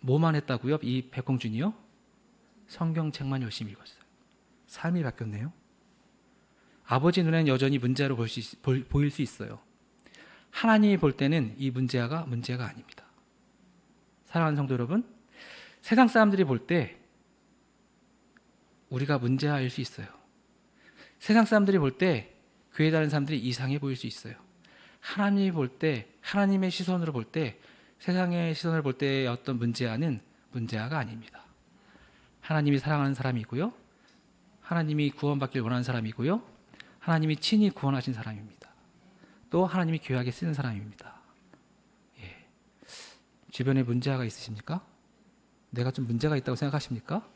뭐만 했다고요? 이 백홍준이요? 성경책만 열심히 읽었어요. 삶이 바뀌었네요. 아버지 눈에는 여전히 문제아로 보일 수 있어요. 하나님이 볼 때는 이 문제아가 문제가 아닙니다. 사랑하는 성도 여러분, 세상 사람들이 볼 때 우리가 문제아일 수 있어요. 세상 사람들이 볼 때 교회 다니는 사람들이 이상해 보일 수 있어요. 하나님이 볼 때, 하나님의 시선으로 볼 때, 세상의 시선을 볼 때의 어떤 문제아는 문제아가 아닙니다. 하나님이 사랑하는 사람이고요. 하나님이 구원받길 원하는 사람이고요. 하나님이 친히 구원하신 사람입니다. 또 하나님이 귀하게 쓰는 사람입니다. 예. 주변에 문제아가 있으십니까? 내가 좀 문제가 있다고 생각하십니까?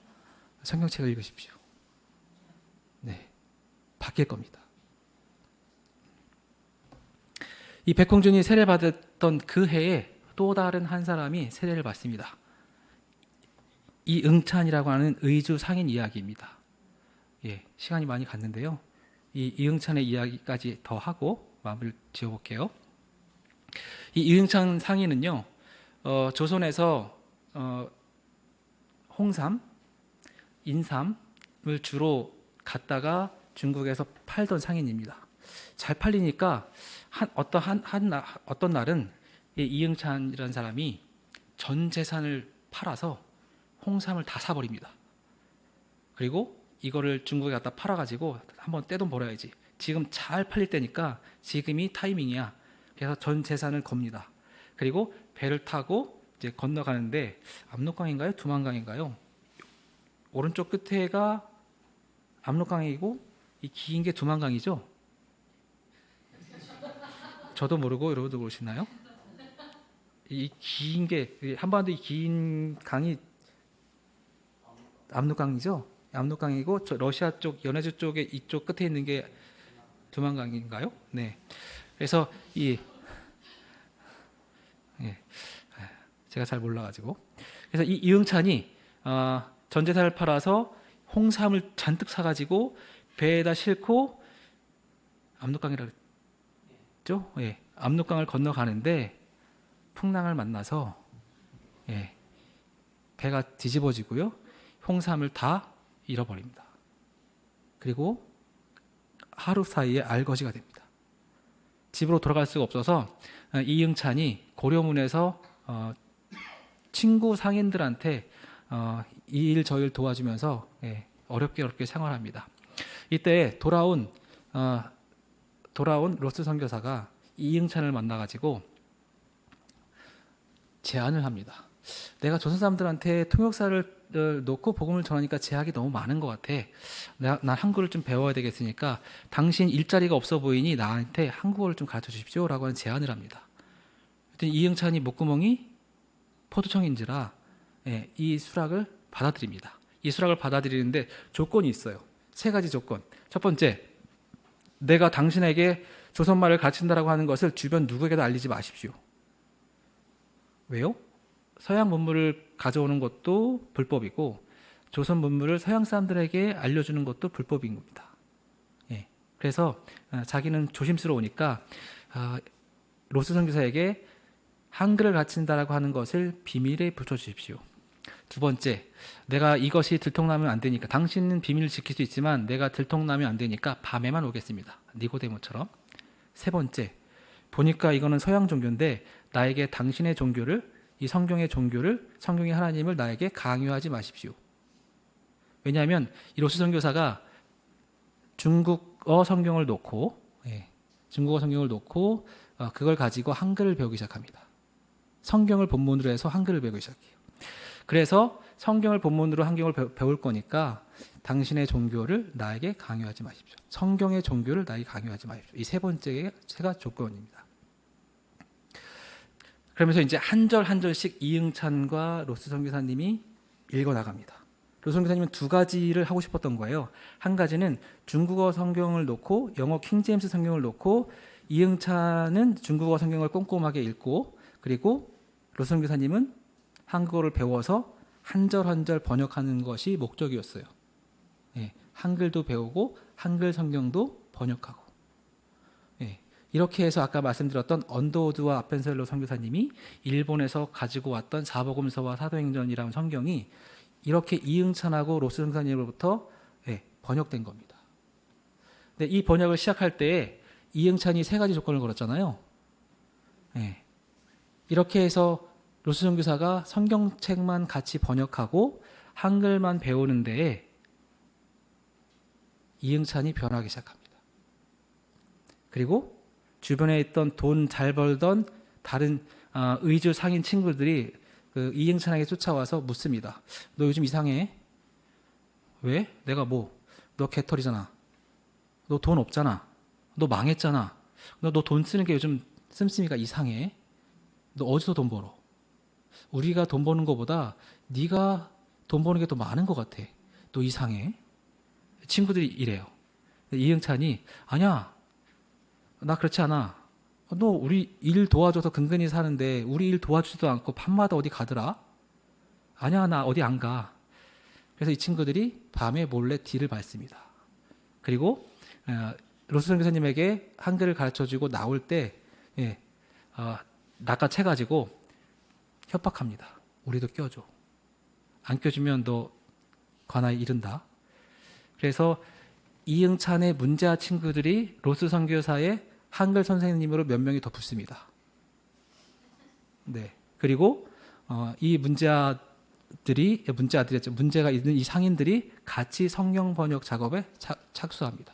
성경책을 읽으십시오. 네, 바뀔 겁니다. 이 백홍준이 세례 받았던 그 해에 또 다른 한 사람이 세례를 받습니다. 이응찬이라고 하는 의주 상인 이야기입니다. 예, 시간이 많이 갔는데요. 이응찬의 이야기까지 더 하고 마무리를 지어볼게요. 이 이응찬 상인은요, 조선에서 홍삼, 인삼을 주로 갖다가 중국에서 팔던 상인입니다. 잘 팔리니까 어떤 날은 이 이응찬이라는 사람이 전 재산을 팔아서 홍삼을 다 사버립니다. 그리고 이거를 중국에 갖다 팔아가지고 한번 떼돈 벌어야지. 지금 잘 팔릴 때니까 지금이 타이밍이야. 그래서 전 재산을 겁니다. 그리고 배를 타고 이제 건너가는데 압록강인가요? 두만강인가요? 오른쪽 끝에가 압록강이고 이 긴 게 두만강이죠? 저도 모르고 여러분도 모르시나요? 이 긴 게 한반도 이 긴 강이 압록강이죠? 압록강이고 러시아 쪽 연해주 쪽에 이쪽 끝에 있는 게 두만강인가요? 네. 그래서 제가 잘 몰라가지고 그래서 이 이응찬이 전 재산을 팔아서 홍삼을 잔뜩 사가지고 배에다 싣고 압록강이라고 했죠? 예, 압록강을 건너가는데 풍랑을 만나서 배가 뒤집어지고요, 홍삼을 다 잃어버립니다. 그리고 하루 사이에 알거지가 됩니다. 집으로 돌아갈 수가 없어서 이응찬이 고려문에서 친구 상인들한테 이 일 저 일 도와주면서 어렵게 생활합니다. 이때 돌아온 로스 선교사가 이응찬을 만나가지고 제안을 합니다. 내가 조선 사람들한테 통역사를 놓고 복음을 전하니까 제약이 너무 많은 것 같아. 난 한국어를 좀 배워야 되겠으니까 당신 일자리가 없어 보이니 나한테 한국어를 좀 가르쳐 주십시오라고 하는 제안을 합니다. 그랬더니 이응찬이 목구멍이 포도청인지라 이 수락을 받아들입니다. 이 수락을 받아들이는데 조건이 있어요. 3가지 조건. 첫 번째, 내가 당신에게 조선말을 가르친다라고 하는 것을 주변 누구에게도 알리지 마십시오. 왜요? 서양 문물을 가져오는 것도 불법이고 조선 문물을 서양 사람들에게 알려주는 것도 불법인 겁니다. 그래서 자기는 조심스러우니까 로스 선교사에게 한글을 가르친다라고 하는 것을 비밀에 붙여주십시오. 두 번째, 내가 이것이 들통나면 안 되니까, 당신은 비밀을 지킬 수 있지만 내가 들통나면 안 되니까 밤에만 오겠습니다. 니고데모처럼. 세 번째, 보니까 이거는 서양 종교인데 나에게 당신의 종교를, 이 성경의 종교를, 성경의 하나님을 나에게 강요하지 마십시오. 왜냐하면 이 로스 선교사가 중국어 성경을 놓고 그걸 가지고 한글을 배우기 시작합니다. 성경을 본문으로 해서 한글을 배우기 시작해요. 그래서 성경을 본문으로 한경을 배울 거니까 당신의 종교를 나에게 강요하지 마십시오. 성경의 종교를 나에게 강요하지 마십시오. 이 3번째가 조건입니다. 그러면서 이제 한 절 한 절씩 이응찬과 로스 선교사님이 읽어 나갑니다. 로스 선교사님은 2가지를 하고 싶었던 거예요. 한 가지는 중국어 성경을 놓고 영어 킹제임스 성경을 놓고 이응찬은 중국어 성경을 꼼꼼하게 읽고, 그리고 로스 선교사님은 한국어를 배워서 한 절 한 절 번역하는 것이 목적이었어요. 한글도 배우고 한글 성경도 번역하고. 이렇게 해서 아까 말씀드렸던 언더우드와 아펜셀로 선교사님이 일본에서 가지고 왔던 사복음서와 사도행전이라는 성경이 이렇게 이응찬하고 로스 선교사님으로부터 번역된 겁니다. 근데 이 번역을 시작할 때에 이응찬이 3가지 조건을 걸었잖아요. 이렇게 해서 로스 선교사가 성경책만 같이 번역하고 한글만 배우는 데에 이응찬이 변하기 시작합니다. 그리고 주변에 있던 돈 잘 벌던 다른 의주 상인 친구들이 그 이응찬에게 쫓아와서 묻습니다. 너 요즘 이상해? 왜? 내가 너 개털이잖아. 너 돈 없잖아. 너 망했잖아. 너 돈 쓰는 게 요즘 씀씀이가 이상해. 너 어디서 돈 벌어? 우리가 돈 버는 것보다 네가 돈 버는 게 더 많은 것 같아. 너 이상해. 친구들이 이래요. 이응찬이 아니야. 나 그렇지 않아. 너 우리 일 도와줘서 근근히 사는데 우리 일 도와주지도 않고 밤마다 어디 가더라? 아니야, 나 어디 안 가. 그래서 이 친구들이 밤에 몰래 뒤를 밟습니다. 그리고 로스 선교사님에게 한글을 가르쳐주고 나올 때 낚아채가지고 협박합니다. 우리도 껴줘. 안 껴주면 너 관아에 이른다. 그래서 이응찬의 문제아 친구들이 로스 선교사의 한글 선생님으로 몇 명이 더 붙습니다. 그리고 이 문제가 있는 이 상인들이 같이 성경 번역 작업에 착수합니다.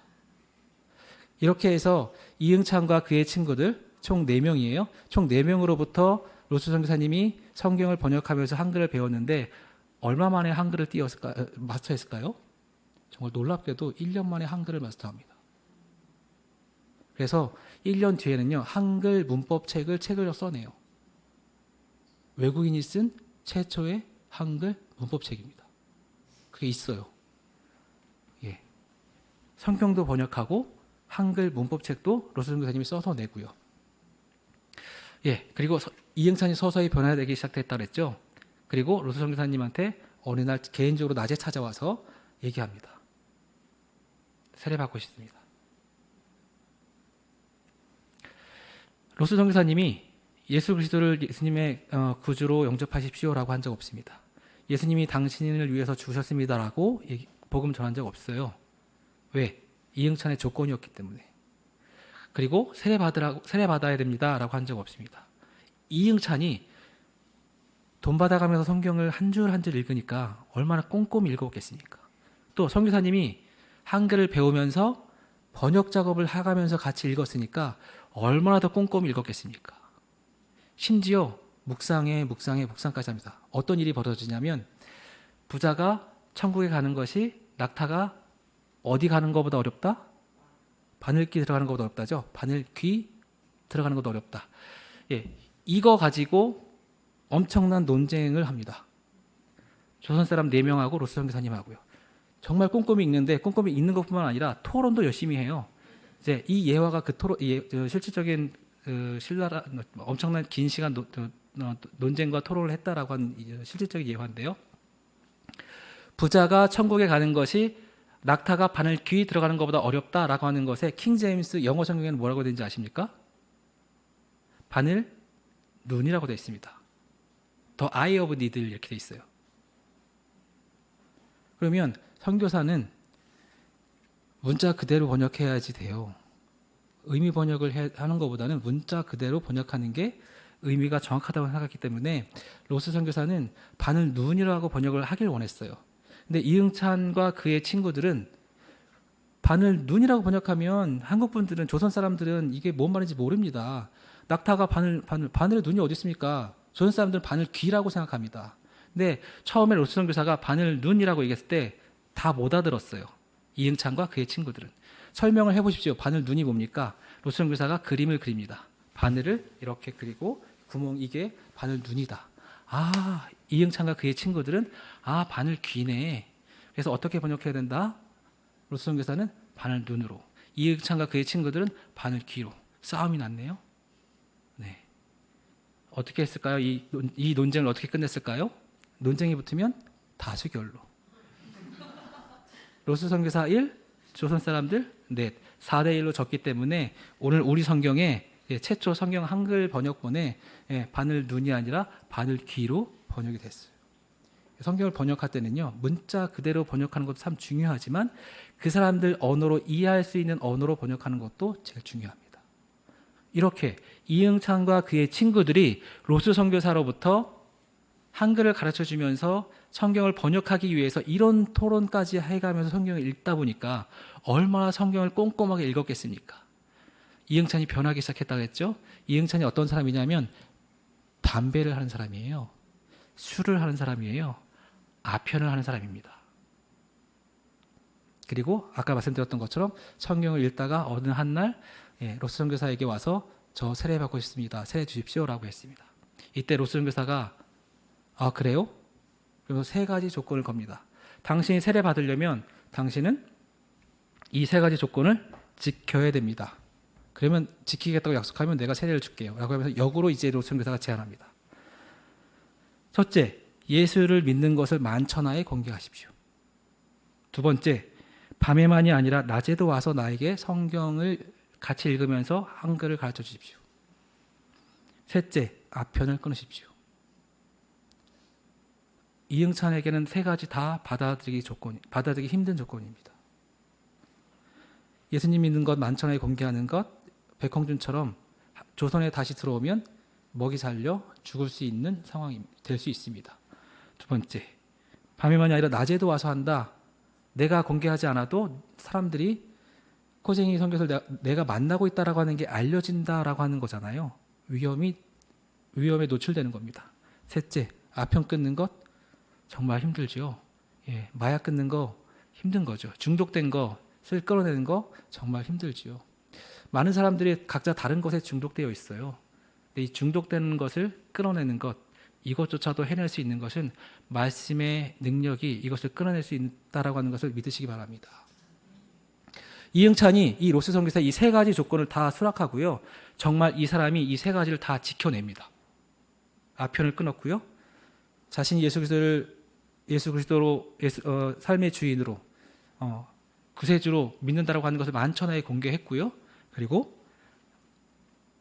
이렇게 해서 이응찬과 그의 친구들 총 4명이에요. 총 4명으로부터 로스 선교사님이 성경을 번역하면서 한글을 배웠는데 얼마 만에 한글을 마스터했을까요? 정말 놀랍게도 1년 만에 한글을 마스터합니다. 그래서 1년 뒤에는요, 한글 문법 책을 써내요. 외국인이 쓴 최초의 한글 문법 책입니다. 그게 있어요. 성경도 번역하고 한글 문법 책도 로스 선교사님이 써서 내고요. 그리고 이응찬이 서서히 변화되기 시작했다 그랬죠. 그리고 로스 선교사님한테 어느 날 개인적으로 낮에 찾아와서 얘기합니다. 세례받고 싶습니다. 로스 선교사님이 예수 그리스도를 예수님의 구주로 영접하십시오라고 한 적 없습니다. 예수님이 당신을 위해서 주셨습니다라고 복음 전한 적 없어요. 왜? 이응찬의 조건이었기 때문에. 그리고 세례받아야 됩니다라고 한 적 없습니다. 이응찬이 돈 받아가면서 성경을 한 줄 한 줄 읽으니까 얼마나 꼼꼼히 읽었겠습니까? 또 선교사님이 한글을 배우면서 번역 작업을 해가면서 같이 읽었으니까 얼마나 더 꼼꼼히 읽었겠습니까? 심지어 묵상까지 합니다. 어떤 일이 벌어지냐면 부자가 천국에 가는 것이 낙타가 어디 가는 것보다 어렵다? 바늘귀 들어가는 것보다 어렵다죠. 바늘귀 들어가는 것보다 어렵다. 예, 이거 가지고 엄청난 논쟁을 합니다. 조선 사람 4명하고 로스 선교사님하고요. 정말 꼼꼼히 읽는데 꼼꼼히 읽는 것뿐만 아니라 토론도 열심히 해요. 이제 이 예화가 그 실질적인 신라라 엄청난 긴 시간 논쟁과 토론을 했다라고 하는 실질적인 예화인데요. 부자가 천국에 가는 것이 낙타가 바늘 귀 들어가는 것보다 어렵다라고 하는 것에 킹 제임스 영어 성경에는 뭐라고 되는지 아십니까? 바늘 눈이라고 되어 있습니다. The eye of needle 이렇게 되어 있어요. 그러면 선교사는 문자 그대로 번역해야지 돼요. 의미 번역을 하는 것보다는 문자 그대로 번역하는 게 의미가 정확하다고 생각했기 때문에 로스 선교사는 바늘 눈이라고 번역을 하길 원했어요. 근데 이응찬과 그의 친구들은 바늘 눈이라고 번역하면 한국 분들은 조선 사람들은 이게 뭔 말인지 모릅니다. 낙타가 바늘의 눈이 어디 있습니까? 조선 사람들은 바늘 귀라고 생각합니다. 근데 처음에 로스 선교사가 바늘 눈이라고 얘기했을 때 다 못 알아들었어요. 이응찬과 그의 친구들은. 설명을 해보십시오. 바늘 눈이 뭡니까? 로스 선교사가 그림을 그립니다. 바늘을 이렇게 그리고 구멍 이게 바늘 눈이다. 아, 이응찬과 그의 친구들은 아, 바늘 귀네. 그래서 어떻게 번역해야 된다? 로스 선교사는 바늘 눈으로, 이응찬과 그의 친구들은 바늘 귀로. 싸움이 났네요. 네. 어떻게 했을까요? 이 논쟁을 어떻게 끝냈을까요? 논쟁이 붙으면 다수결로. 로스 선교사 1, 조선 사람들 넷, 4대1로 졌기 때문에 오늘 우리 성경에 최초 성경 한글 번역본에 바늘 눈이 아니라 바늘 귀로 번역이 됐어요. 성경을 번역할 때는요, 문자 그대로 번역하는 것도 참 중요하지만 그 사람들 언어로 이해할 수 있는 언어로 번역하는 것도 제일 중요합니다. 이렇게 이응찬과 그의 친구들이 로스 선교사로부터 한글을 가르쳐주면서 성경을 번역하기 위해서 이런 토론까지 해가면서 성경을 읽다 보니까 얼마나 성경을 꼼꼼하게 읽었겠습니까? 이응찬이 변하기 시작했다고 했죠. 이응찬이 어떤 사람이냐면 담배를 하는 사람이에요. 술을 하는 사람이에요. 아편을 하는 사람입니다. 그리고 아까 말씀드렸던 것처럼 성경을 읽다가 어느 한날 로스 선교사에게 와서 저 세례 받고 싶습니다. 세례 주십시오라고 했습니다. 이때 로스 선교사가 아, 그래요? 그래서 3가지 조건을 겁니다. 당신이 세례 받으려면 당신은 이 3가지 조건을 지켜야 됩니다. 그러면 지키겠다고 약속하면 내가 세례를 줄게요. 라고 하면서 역으로 이제 로스 선교사가 제안합니다. 첫째, 예수를 믿는 것을 만천하에 공개하십시오. 두 번째, 밤에만이 아니라 낮에도 와서 나에게 성경을 같이 읽으면서 한글을 가르쳐 주십시오. 셋째, 아편을 끊으십시오. 이응찬에게는 3가지 다 받아들이기 힘든 조건입니다. 예수님 믿는 것 만천하에 공개하는 것, 백홍준처럼 조선에 다시 들어오면 먹이 살려 죽을 수 있는 상황이 될 수 있습니다. 두 번째, 밤에만이 아니라 낮에도 와서 한다. 내가 공개하지 않아도 사람들이 코쟁이 선교사를 내가 만나고 있다라고 하는 게 알려진다라고 하는 거잖아요. 위험에 노출되는 겁니다. 셋째, 아편 끊는 것 정말 힘들죠. 마약 끊는 거 힘든 거죠. 중독된 것을 끌어내는 거 정말 힘들죠. 많은 사람들이 각자 다른 것에 중독되어 있어요. 근데 이 중독되는 것을 끌어내는 것, 이것조차도 해낼 수 있는 것은 말씀의 능력이 이것을 끌어낼 수 있다라고 하는 것을 믿으시기 바랍니다. 이응찬이 이 로스 선교사 이 3가지 조건을 다 수락하고요. 정말 이 사람이 이 3가지를 다 지켜냅니다. 아편을 끊었고요. 자신이 예수 그리스도로 삶의 주인으로 구세주로 믿는다라고 하는 것을 만천하에 공개했고요. 그리고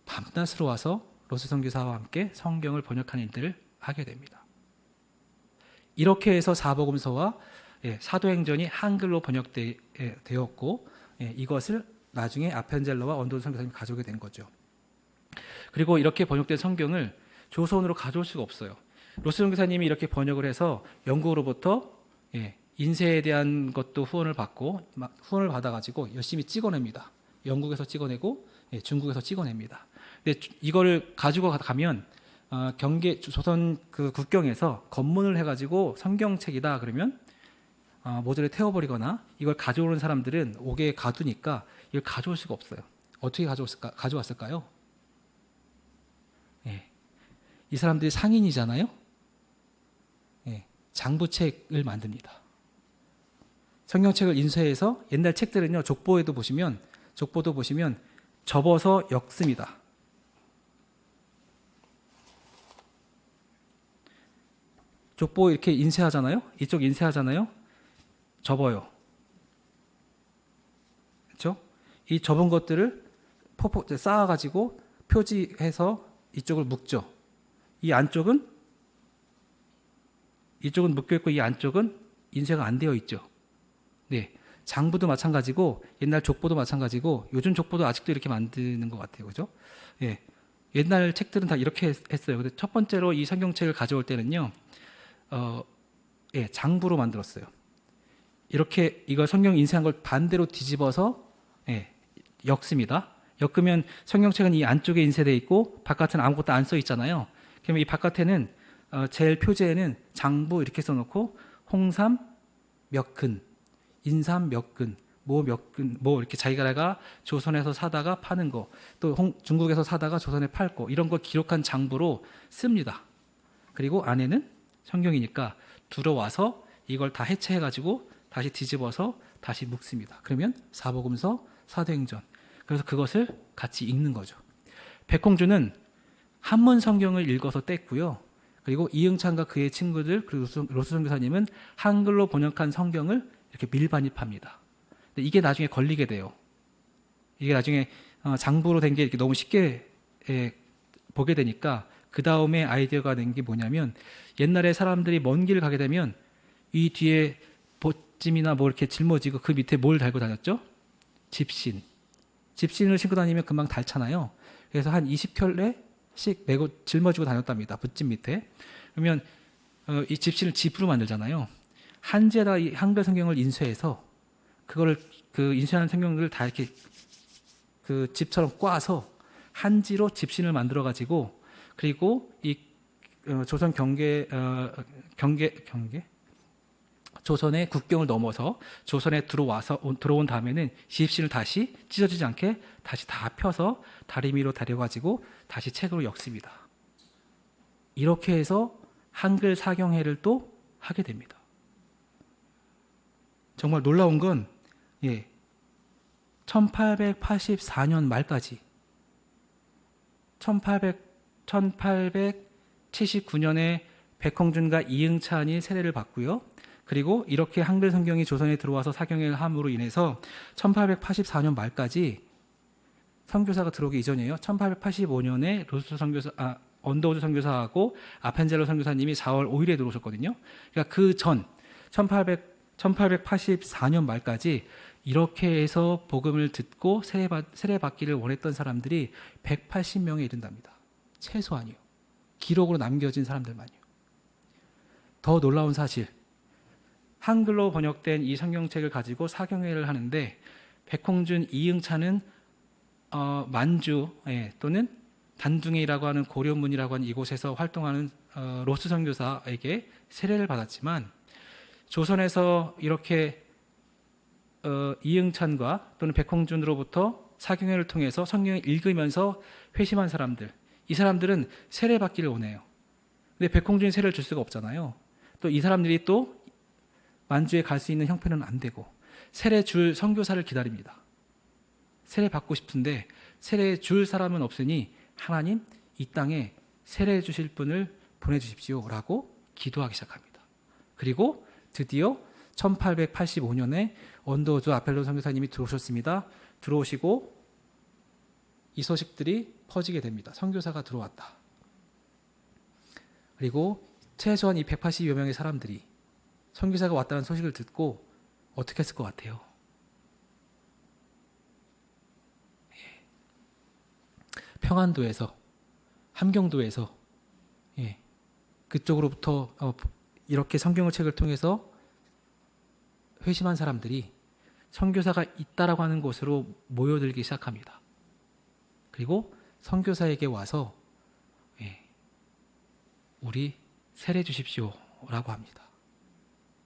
밤낮으로 와서 로스 선교사와 함께 성경을 번역하는 일들을 하게 됩니다. 이렇게 해서 사복음서와 사도행전이 한글로 번역되었고 이것을 나중에 아펜젤러와 원도전 선교사님이 가져오게 된 거죠. 그리고 이렇게 번역된 성경을 조선으로 가져올 수가 없어요. 로스 선교사님이 이렇게 번역을 해서 영국으로부터 인쇄에 대한 것도 후원을 받고 후원을 받아가지고 열심히 찍어냅니다. 영국에서 찍어내고 중국에서 찍어냅니다. 근데 이거를 가지고 가면 경계 조선 그 국경에서 검문을 해가지고 성경책이다 그러면 모조리 태워버리거나 이걸 가져오는 사람들은 옥에 가두니까 이걸 가져올 수가 없어요. 어떻게 가져왔을까요? 이 사람들이 상인이잖아요. 장부책을 만듭니다. 성경책을 인쇄해서 옛날 책들은요, 족보도 보시면 접어서 엮습니다. 족보 이렇게 인쇄하잖아요. 이쪽 인쇄하잖아요. 접어요. 그렇죠? 이 접은 것들을 쌓아가지고 표지해서 이쪽을 묶죠. 이쪽은 묶여 있고 이 안쪽은 인쇄가 안 되어 있죠. 네, 장부도 마찬가지고 옛날 족보도 마찬가지고 요즘 족보도 아직도 이렇게 만드는 것 같아요, 그죠? 예, 옛날 책들은 다 이렇게 했어요. 근데 첫 번째로 이 성경책을 가져올 때는요, 장부로 만들었어요. 이렇게 이걸 성경 인쇄한 걸 반대로 뒤집어서 엮습니다. 엮으면 성경책은 이 안쪽에 인쇄되어 있고 바깥은 아무것도 안 써 있잖아요. 그러면 이 바깥에는 제일 표제에는 장부 이렇게 써놓고 홍삼 몇 근, 인삼 몇 근, 뭐 몇 근, 뭐 이렇게 자기가 조선에서 사다가 파는 거, 또 중국에서 사다가 조선에 팔고 이런 거 기록한 장부로 씁니다. 그리고 안에는 성경이니까 들어와서 이걸 다 해체해가지고 다시 뒤집어서 다시 묶습니다. 그러면 사복음서, 사도행전. 그래서 그것을 같이 읽는 거죠. 백홍주는 한문 성경을 읽어서 뗐고요. 그리고 이응찬과 그의 친구들 그리고 로스 선교사님은 한글로 번역한 성경을 이렇게 밀반입합니다. 근데 이게 나중에 걸리게 돼요. 이게 나중에 장부로 된 게 이렇게 너무 쉽게 보게 되니까 그 다음에 아이디어가 낸 게 뭐냐면 옛날에 사람들이 먼 길 가게 되면 이 뒤에 보찜이나 뭐 이렇게 짊어지고 그 밑에 뭘 달고 다녔죠? 집신. 집신을 신고 다니면 금방 닳잖아요. 그래서 한 20켤레씩 메고 짊어지고 다녔답니다. 붓집 밑에. 그러면 이 집신을 집으로 만들잖아요. 한지에다 이 한글 성경을 인쇄해서 그거를 그 인쇄하는 성경들을 다 이렇게 그 집처럼 꽈서 한지로 집신을 만들어 가지고 그리고 이 조선 조선의 국경을 넘어서 조선에 들어온 다음에는 집신을 다시 찢어지지 않게 다시 다 펴서 다리미로 다려가지고 다시 책으로 엮습니다. 이렇게 해서 한글 사경회를 또 하게 됩니다. 정말 놀라운 건 1884년 말까지 1879년에 백홍준과 이응찬이 세례를 받고요. 그리고 이렇게 한글 성경이 조선에 들어와서 사경회를 함으로 인해서 1884년 말까지 선교사가 들어오기 이전이에요. 1885년에 언더우드 선교사하고 아펜젤러 선교사님이 4월 5일에 들어오셨거든요. 그러니까 그 전 1884년 말까지 이렇게 해서 복음을 듣고 세례받기를 원했던 사람들이 180명에 이른답니다. 최소한이요. 기록으로 남겨진 사람들만요. 더 놀라운 사실, 한글로 번역된 이 성경책을 가지고 사경회를 하는데 백홍준, 이응찬은 만주 또는 단둥이라고 하는 고려문이라고 하는 이곳에서 활동하는 로스 선교사에게 세례를 받았지만 조선에서 이렇게 이응찬과 또는 백홍준으로부터 사경회를 통해서 성경을 읽으면서 회심한 사람들, 이 사람들은 세례받기를 원해요. 근데 백홍준이 세례를 줄 수가 없잖아요. 또 이 사람들이 또 만주에 갈 수 있는 형편은 안 되고 세례 줄 선교사를 기다립니다. 세례 받고 싶은데 세례 줄 사람은 없으니 하나님 이 땅에 세례 주실 분을 보내주십시오 라고 기도하기 시작합니다. 그리고 드디어 1885년에 언더우드 아펠론 선교사님이 들어오셨습니다. 들어오시고 이 소식들이 퍼지게 됩니다. 선교사가 들어왔다. 그리고 최소한 이 180여 명의 사람들이 선교사가 왔다는 소식을 듣고 어떻게 했을 것 같아요? 평안도에서, 함경도에서 그쪽으로부터 이렇게 성경의 책을 통해서 회심한 사람들이 선교사가 있다라고 하는 곳으로 모여들기 시작합니다. 그리고 선교사에게 와서 우리 세례 주십시오라고 합니다.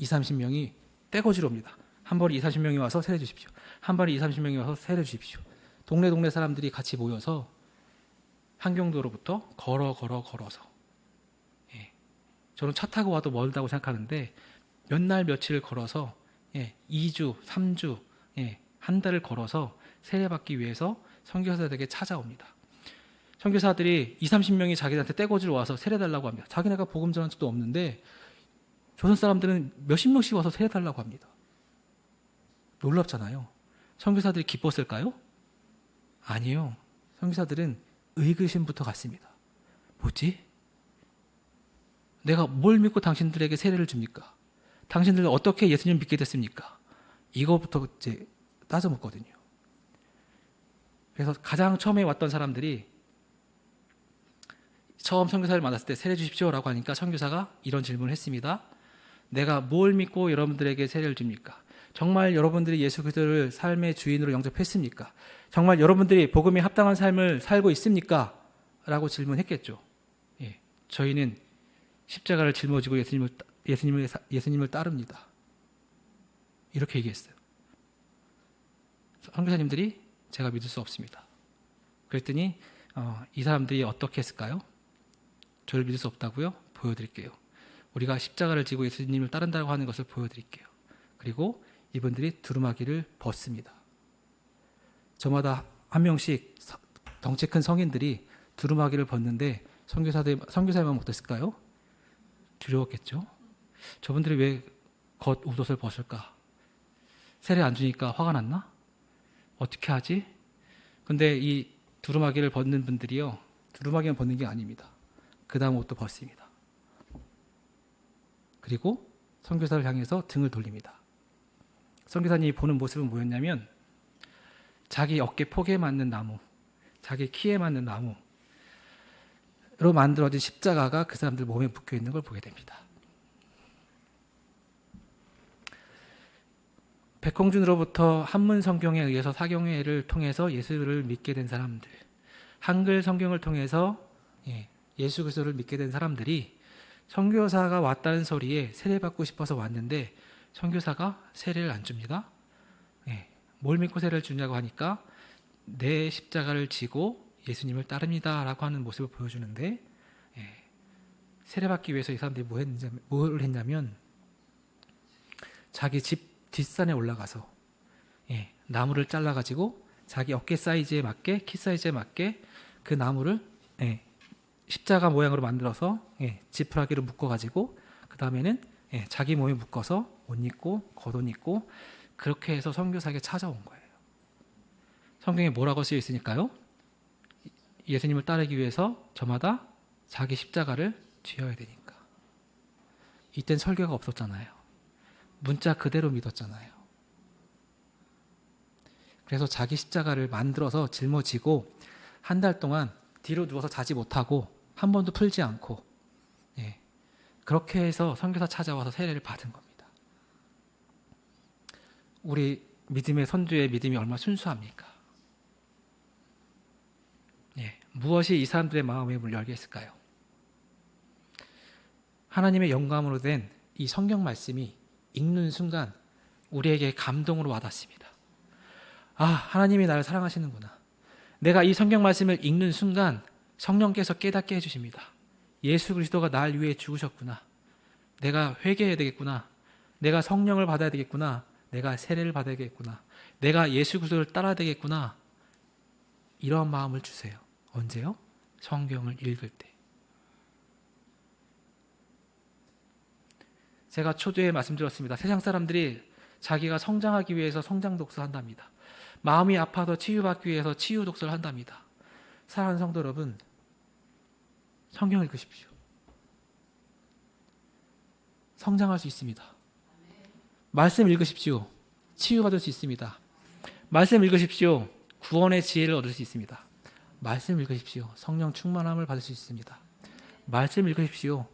20-30명이 떼거지로 옵니다. 한 번에 20-30명이 와서 세례 주십시오. 한 번에 20-30명이 와서 세례 주십시오. 동네 사람들이 같이 모여서 한경도로부터 걸어서 저는 차 타고 와도 멀다고 생각하는데 몇 날 며칠을 걸어서 2주, 3주, 한 달을 걸어서 세례받기 위해서 선교사들에게 찾아옵니다. 선교사들이 20-30명이 자기들한테 떼거지로 와서 세례달라고 합니다. 자기네가 복음 전한 적도 없는데 조선 사람들은 몇십 명씩 와서 세례달라고 합니다. 놀랍잖아요. 선교사들이 기뻤을까요? 아니요. 선교사들은 의구심부터 갔습니다. 뭐지? 내가 뭘 믿고 당신들에게 세례를 줍니까? 당신들은 어떻게 예수님을 믿게 됐습니까? 이거부터 이제 따져먹거든요. 그래서 가장 처음에 왔던 사람들이 처음 선교사를 만났을 때 세례 주십시오라고 하니까 선교사가 이런 질문을 했습니다. 내가 뭘 믿고 여러분들에게 세례를 줍니까? 정말 여러분들이 예수 그리스도를 삶의 주인으로 영접했습니까? 정말 여러분들이 복음에 합당한 삶을 살고 있습니까? 라고 질문했겠죠. 저희는 십자가를 짊어지고 예수님을 따릅니다. 이렇게 얘기했어요. 선교사님들이 제가 믿을 수 없습니다. 그랬더니 이 사람들이 어떻게 했을까요? 저를 믿을 수 없다고요? 보여드릴게요. 우리가 십자가를 지고 예수님을 따른다고 하는 것을 보여드릴게요. 그리고 이분들이 두루마기를 벗습니다. 저마다 한 명씩 덩치 큰 성인들이 두루마기를 벗는데 선교사님은 어땠을까요? 두려웠겠죠. 저분들이 왜 겉옷을 벗을까? 세례 안 주니까 화가 났나? 어떻게 하지? 근데 이 두루마기를 벗는 분들이요, 두루마기만 벗는 게 아닙니다. 그 다음 옷도 벗습니다. 그리고 선교사를 향해서 등을 돌립니다. 선교사님이 보는 모습은 뭐였냐면 자기 어깨 폭에 맞는 나무, 자기 키에 맞는 나무로 만들어진 십자가가 그 사람들 몸에 묶여 있는 걸 보게 됩니다. 백홍준으로부터 한문 성경에 의해서 사경회를 통해서 예수를 믿게 된 사람들, 한글 성경을 통해서 예수 그리스도를 믿게 된 사람들이 선교사가 왔다는 소리에 세례받고 싶어서 왔는데 선교사가 세례를 안 줍니다. 뭘 믿고 세례를 주냐고 하니까 내 십자가를 지고 예수님을 따릅니다 라고 하는 모습을 보여주는데, 세례받기 위해서 이 사람들이 뭘 했냐면 자기 집 뒷산에 올라가서 나무를 잘라가지고 자기 어깨 사이즈에 맞게, 키 사이즈에 맞게 그 나무를 십자가 모양으로 만들어서 지푸라기로 묶어가지고 그 다음에는 자기 몸에 묶어서 옷 입고 겉옷 입고 그렇게 해서 선교사에게 찾아온 거예요. 성경에 뭐라고 쓰여 있으니까요? 예수님을 따르기 위해서 저마다 자기 십자가를 쥐어야 되니까. 이땐 설교가 없었잖아요. 문자 그대로 믿었잖아요. 그래서 자기 십자가를 만들어서 짊어지고 한 달 동안 뒤로 누워서 자지 못하고 한 번도 풀지 않고 그렇게 해서 선교사 찾아와서 세례를 받은 겁니다. 우리 믿음의 선조의 믿음이 얼마나 순수합니까? 무엇이 이 사람들의 마음에 문을 열게 했을까요? 하나님의 영감으로 된 이 성경 말씀이 읽는 순간 우리에게 감동으로 와닿습니다. 아, 하나님이 나를 사랑하시는구나. 내가 이 성경 말씀을 읽는 순간 성령께서 깨닫게 해주십니다. 예수 그리스도가 날 위해 죽으셨구나. 내가 회개해야 되겠구나. 내가 성령을 받아야 되겠구나. 내가 세례를 받아야 되겠구나. 내가 예수 그리스도를 따라야 되겠구나. 이러한 마음을 주세요. 언제요? 성경을 읽을 때. 제가 초두에 말씀드렸습니다. 세상 사람들이 자기가 성장하기 위해서 성장 독서 한답니다. 마음이 아파서 치유받기 위해서 치유 독서를 한답니다. 사랑하는 성도 여러분, 성경 읽으십시오. 성장할 수 있습니다. 말씀 읽으십시오. 치유받을 수 있습니다. 말씀 읽으십시오. 구원의 지혜를 얻을 수 있습니다. 말씀 읽으십시오. 성령 충만함을 받을 수 있습니다. 말씀 읽으십시오.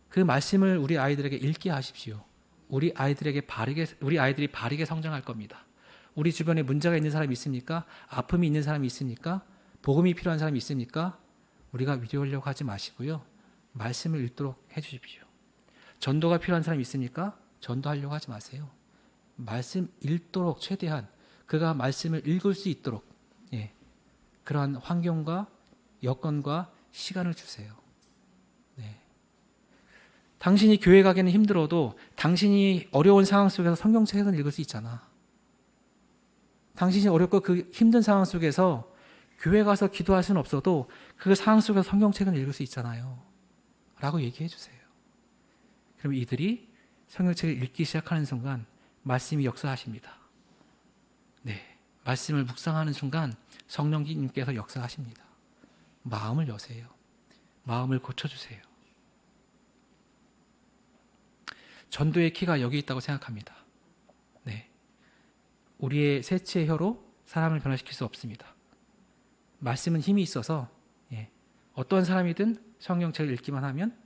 그 말씀을 우리 아이들에게 읽게 하십시오. 우리 아이들이 바르게 성장할 겁니다. 우리 주변에 문제가 있는 사람이 있습니까? 아픔이 있는 사람이 있습니까? 복음이 필요한 사람이 있습니까? 우리가 위로하려고 하지 마시고요. 말씀을 읽도록 해주십시오. 전도가 필요한 사람이 있습니까? 전도하려고 하지 마세요. 말씀 읽도록 최대한 그가 말씀을 읽을 수 있도록 그러한 환경과 여건과 시간을 주세요. 네. 당신이 교회 가기는 힘들어도 당신이 어려운 상황 속에서 성경책은 읽을 수 있잖아. 당신이 어렵고 그 힘든 상황 속에서 교회 가서 기도할 수는 없어도 그 상황 속에서 성경책은 읽을 수 있잖아요. 라고 얘기해 주세요. 그럼 이들이 성경책을 읽기 시작하는 순간 말씀이 역사하십니다. 네, 말씀을 묵상하는 순간 성령님께서 역사하십니다. 마음을 여세요. 마음을 고쳐주세요. 전도의 키가 여기 있다고 생각합니다. 네, 우리의 세치의 혀로 사람을 변화시킬 수 없습니다. 말씀은 힘이 있어서 어떤 사람이든 성경책을 읽기만 하면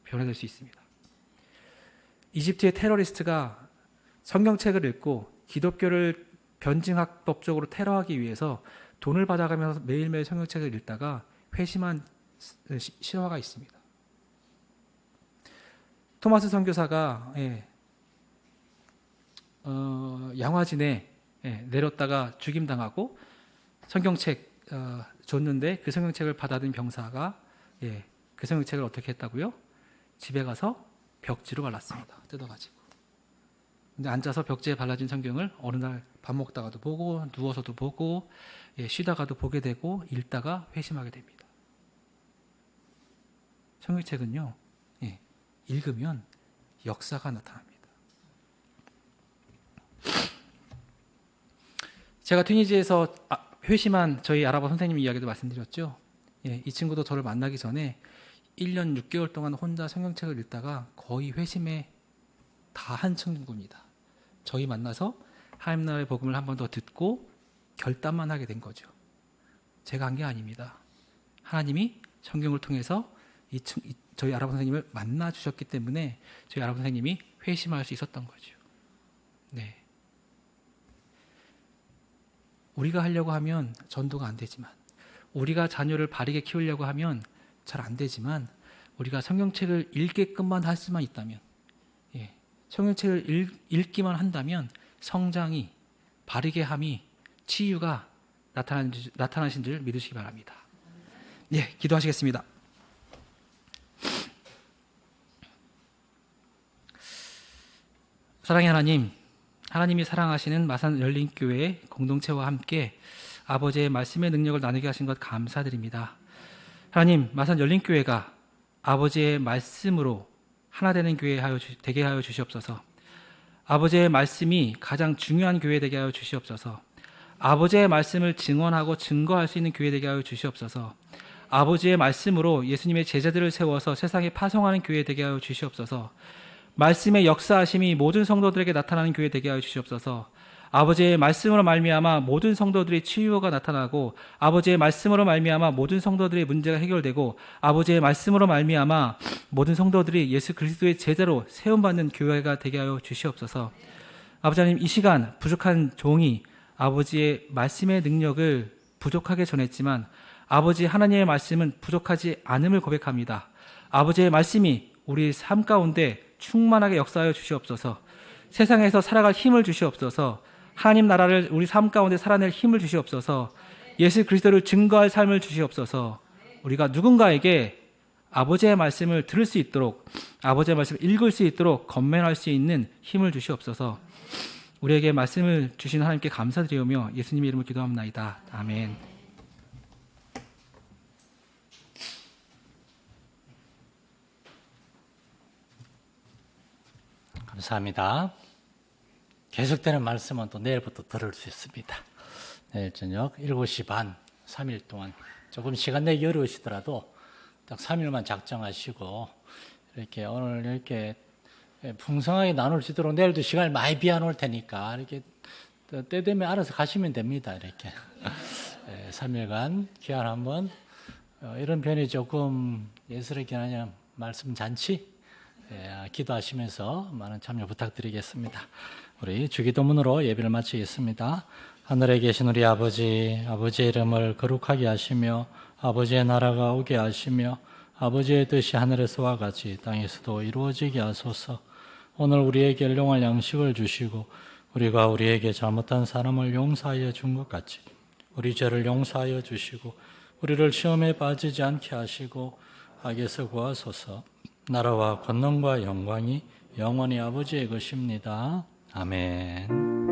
변화될 수 있습니다. 이집트의 테러리스트가 성경책을 읽고 기독교를 변증학법적으로 테러하기 위해서 돈을 받아가면서 매일매일 성경책을 읽다가 회심한 실화가 있습니다. 토마스 선교사가 양화진에 내렸다가 죽임당하고 성경책 줬는데 그 성경책을 받아든 병사가 그 성경책을 어떻게 했다고요? 집에 가서 벽지로 발랐습니다. 뜯어가지고. 근데 앉아서 벽지에 발라진 성경을 어느 날 밥 먹다가도 보고 누워서도 보고 쉬다가도 보게 되고 읽다가 회심하게 됩니다. 성경책은요, 읽으면 역사가 나타납니다. 제가 튀니지에서 회심한 저희 아랍어 선생님 이야기도 말씀드렸죠. 이 친구도 저를 만나기 전에 1년 6개월 동안 혼자 성경책을 읽다가 거의 회심에 다 한 친구입니다. 저희 만나서 하나님 나라의 복음을 한 번 더 듣고 결단만 하게 된 거죠. 제가 한 게 아닙니다. 하나님이 성경을 통해서 저희 아랍어 선생님을 만나 주셨기 때문에 저희 아랍어 선생님이 회심할 수 있었던 거죠. 네. 우리가 하려고 하면 전도가 안 되지만, 우리가 자녀를 바르게 키우려고 하면 잘 안 되지만, 우리가 성경책을 읽게끔만 할 수만 있다면, 성경책을 읽기만 한다면 성장이, 바르게 함이, 치유가 나타나신 줄 믿으시기 바랍니다. 기도하시겠습니다. 사랑의 하나님, 하나님이 사랑하시는 마산 열린교회 공동체와 함께 아버지의 말씀의 능력을 나누게 하신 것 감사드립니다. 하나님, 마산 열린교회가 아버지의 말씀으로 하나 되는 교회 되게 하여 주시옵소서. 아버지의 말씀이 가장 중요한 교회 되게 하여 주시옵소서. 아버지의 말씀을 증언하고 증거할 수 있는 교회 되게 하여 주시옵소서. 아버지의 말씀으로 예수님의 제자들을 세워서 세상에 파송하는 교회 되게 하여 주시옵소서. 말씀의 역사하심이 모든 성도들에게 나타나는 교회 되게 하여 주시옵소서. 아버지의 말씀으로 말미암아 모든 성도들의 치유가 나타나고, 아버지의 말씀으로 말미암아 모든 성도들의 문제가 해결되고, 아버지의 말씀으로 말미암아 모든 성도들이 예수 그리스도의 제자로 세움받는 교회가 되게 하여 주시옵소서. 아버지 하나님, 이 시간 부족한 종이 아버지의 말씀의 능력을 부족하게 전했지만 아버지 하나님의 말씀은 부족하지 않음을 고백합니다. 아버지의 말씀이 우리 삶 가운데 충만하게 역사하여 주시옵소서. 세상에서 살아갈 힘을 주시옵소서. 하나님 나라를 우리 삶 가운데 살아낼 힘을 주시옵소서. 예수 그리스도를 증거할 삶을 주시옵소서. 우리가 누군가에게 아버지의 말씀을 들을 수 있도록, 아버지의 말씀을 읽을 수 있도록 건면할 수 있는 힘을 주시옵소서. 우리에게 말씀을 주신 하나님께 감사드리오며 예수님의 이름으로 기도합나이다. 아멘. 감사합니다. 계속되는 말씀은 또 내일부터 들을 수 있습니다. 내일 저녁 7시 반, 3일 동안 조금 시간 내기 어려우시더라도 딱 3일만 작정하시고 이렇게 오늘 이렇게 풍성하게 나눌 수 있도록 내일도 시간을 많이 비워놓을 테니까 이렇게 때 되면 알아서 가시면 됩니다. 이렇게 3일간 귀한 한번 이런 편이 조금 예스럽긴 하냐 말씀 잔치 기도하시면서 많은 참여 부탁드리겠습니다. 우리 주기도문으로 예배를 마치겠습니다. 하늘에 계신 우리 아버지, 아버지의 이름을 거룩하게 하시며 아버지의 나라가 오게 하시며 아버지의 뜻이 하늘에서와 같이 땅에서도 이루어지게 하소서. 오늘 우리에게 일용할 양식을 주시고 우리가 우리에게 잘못한 사람을 용서하여 준 것 같이 우리 죄를 용서하여 주시고 우리를 시험에 빠지지 않게 하시고 악에서 구하소서. 나라와 권능과 영광이 영원히 아버지의 것입니다. 아멘.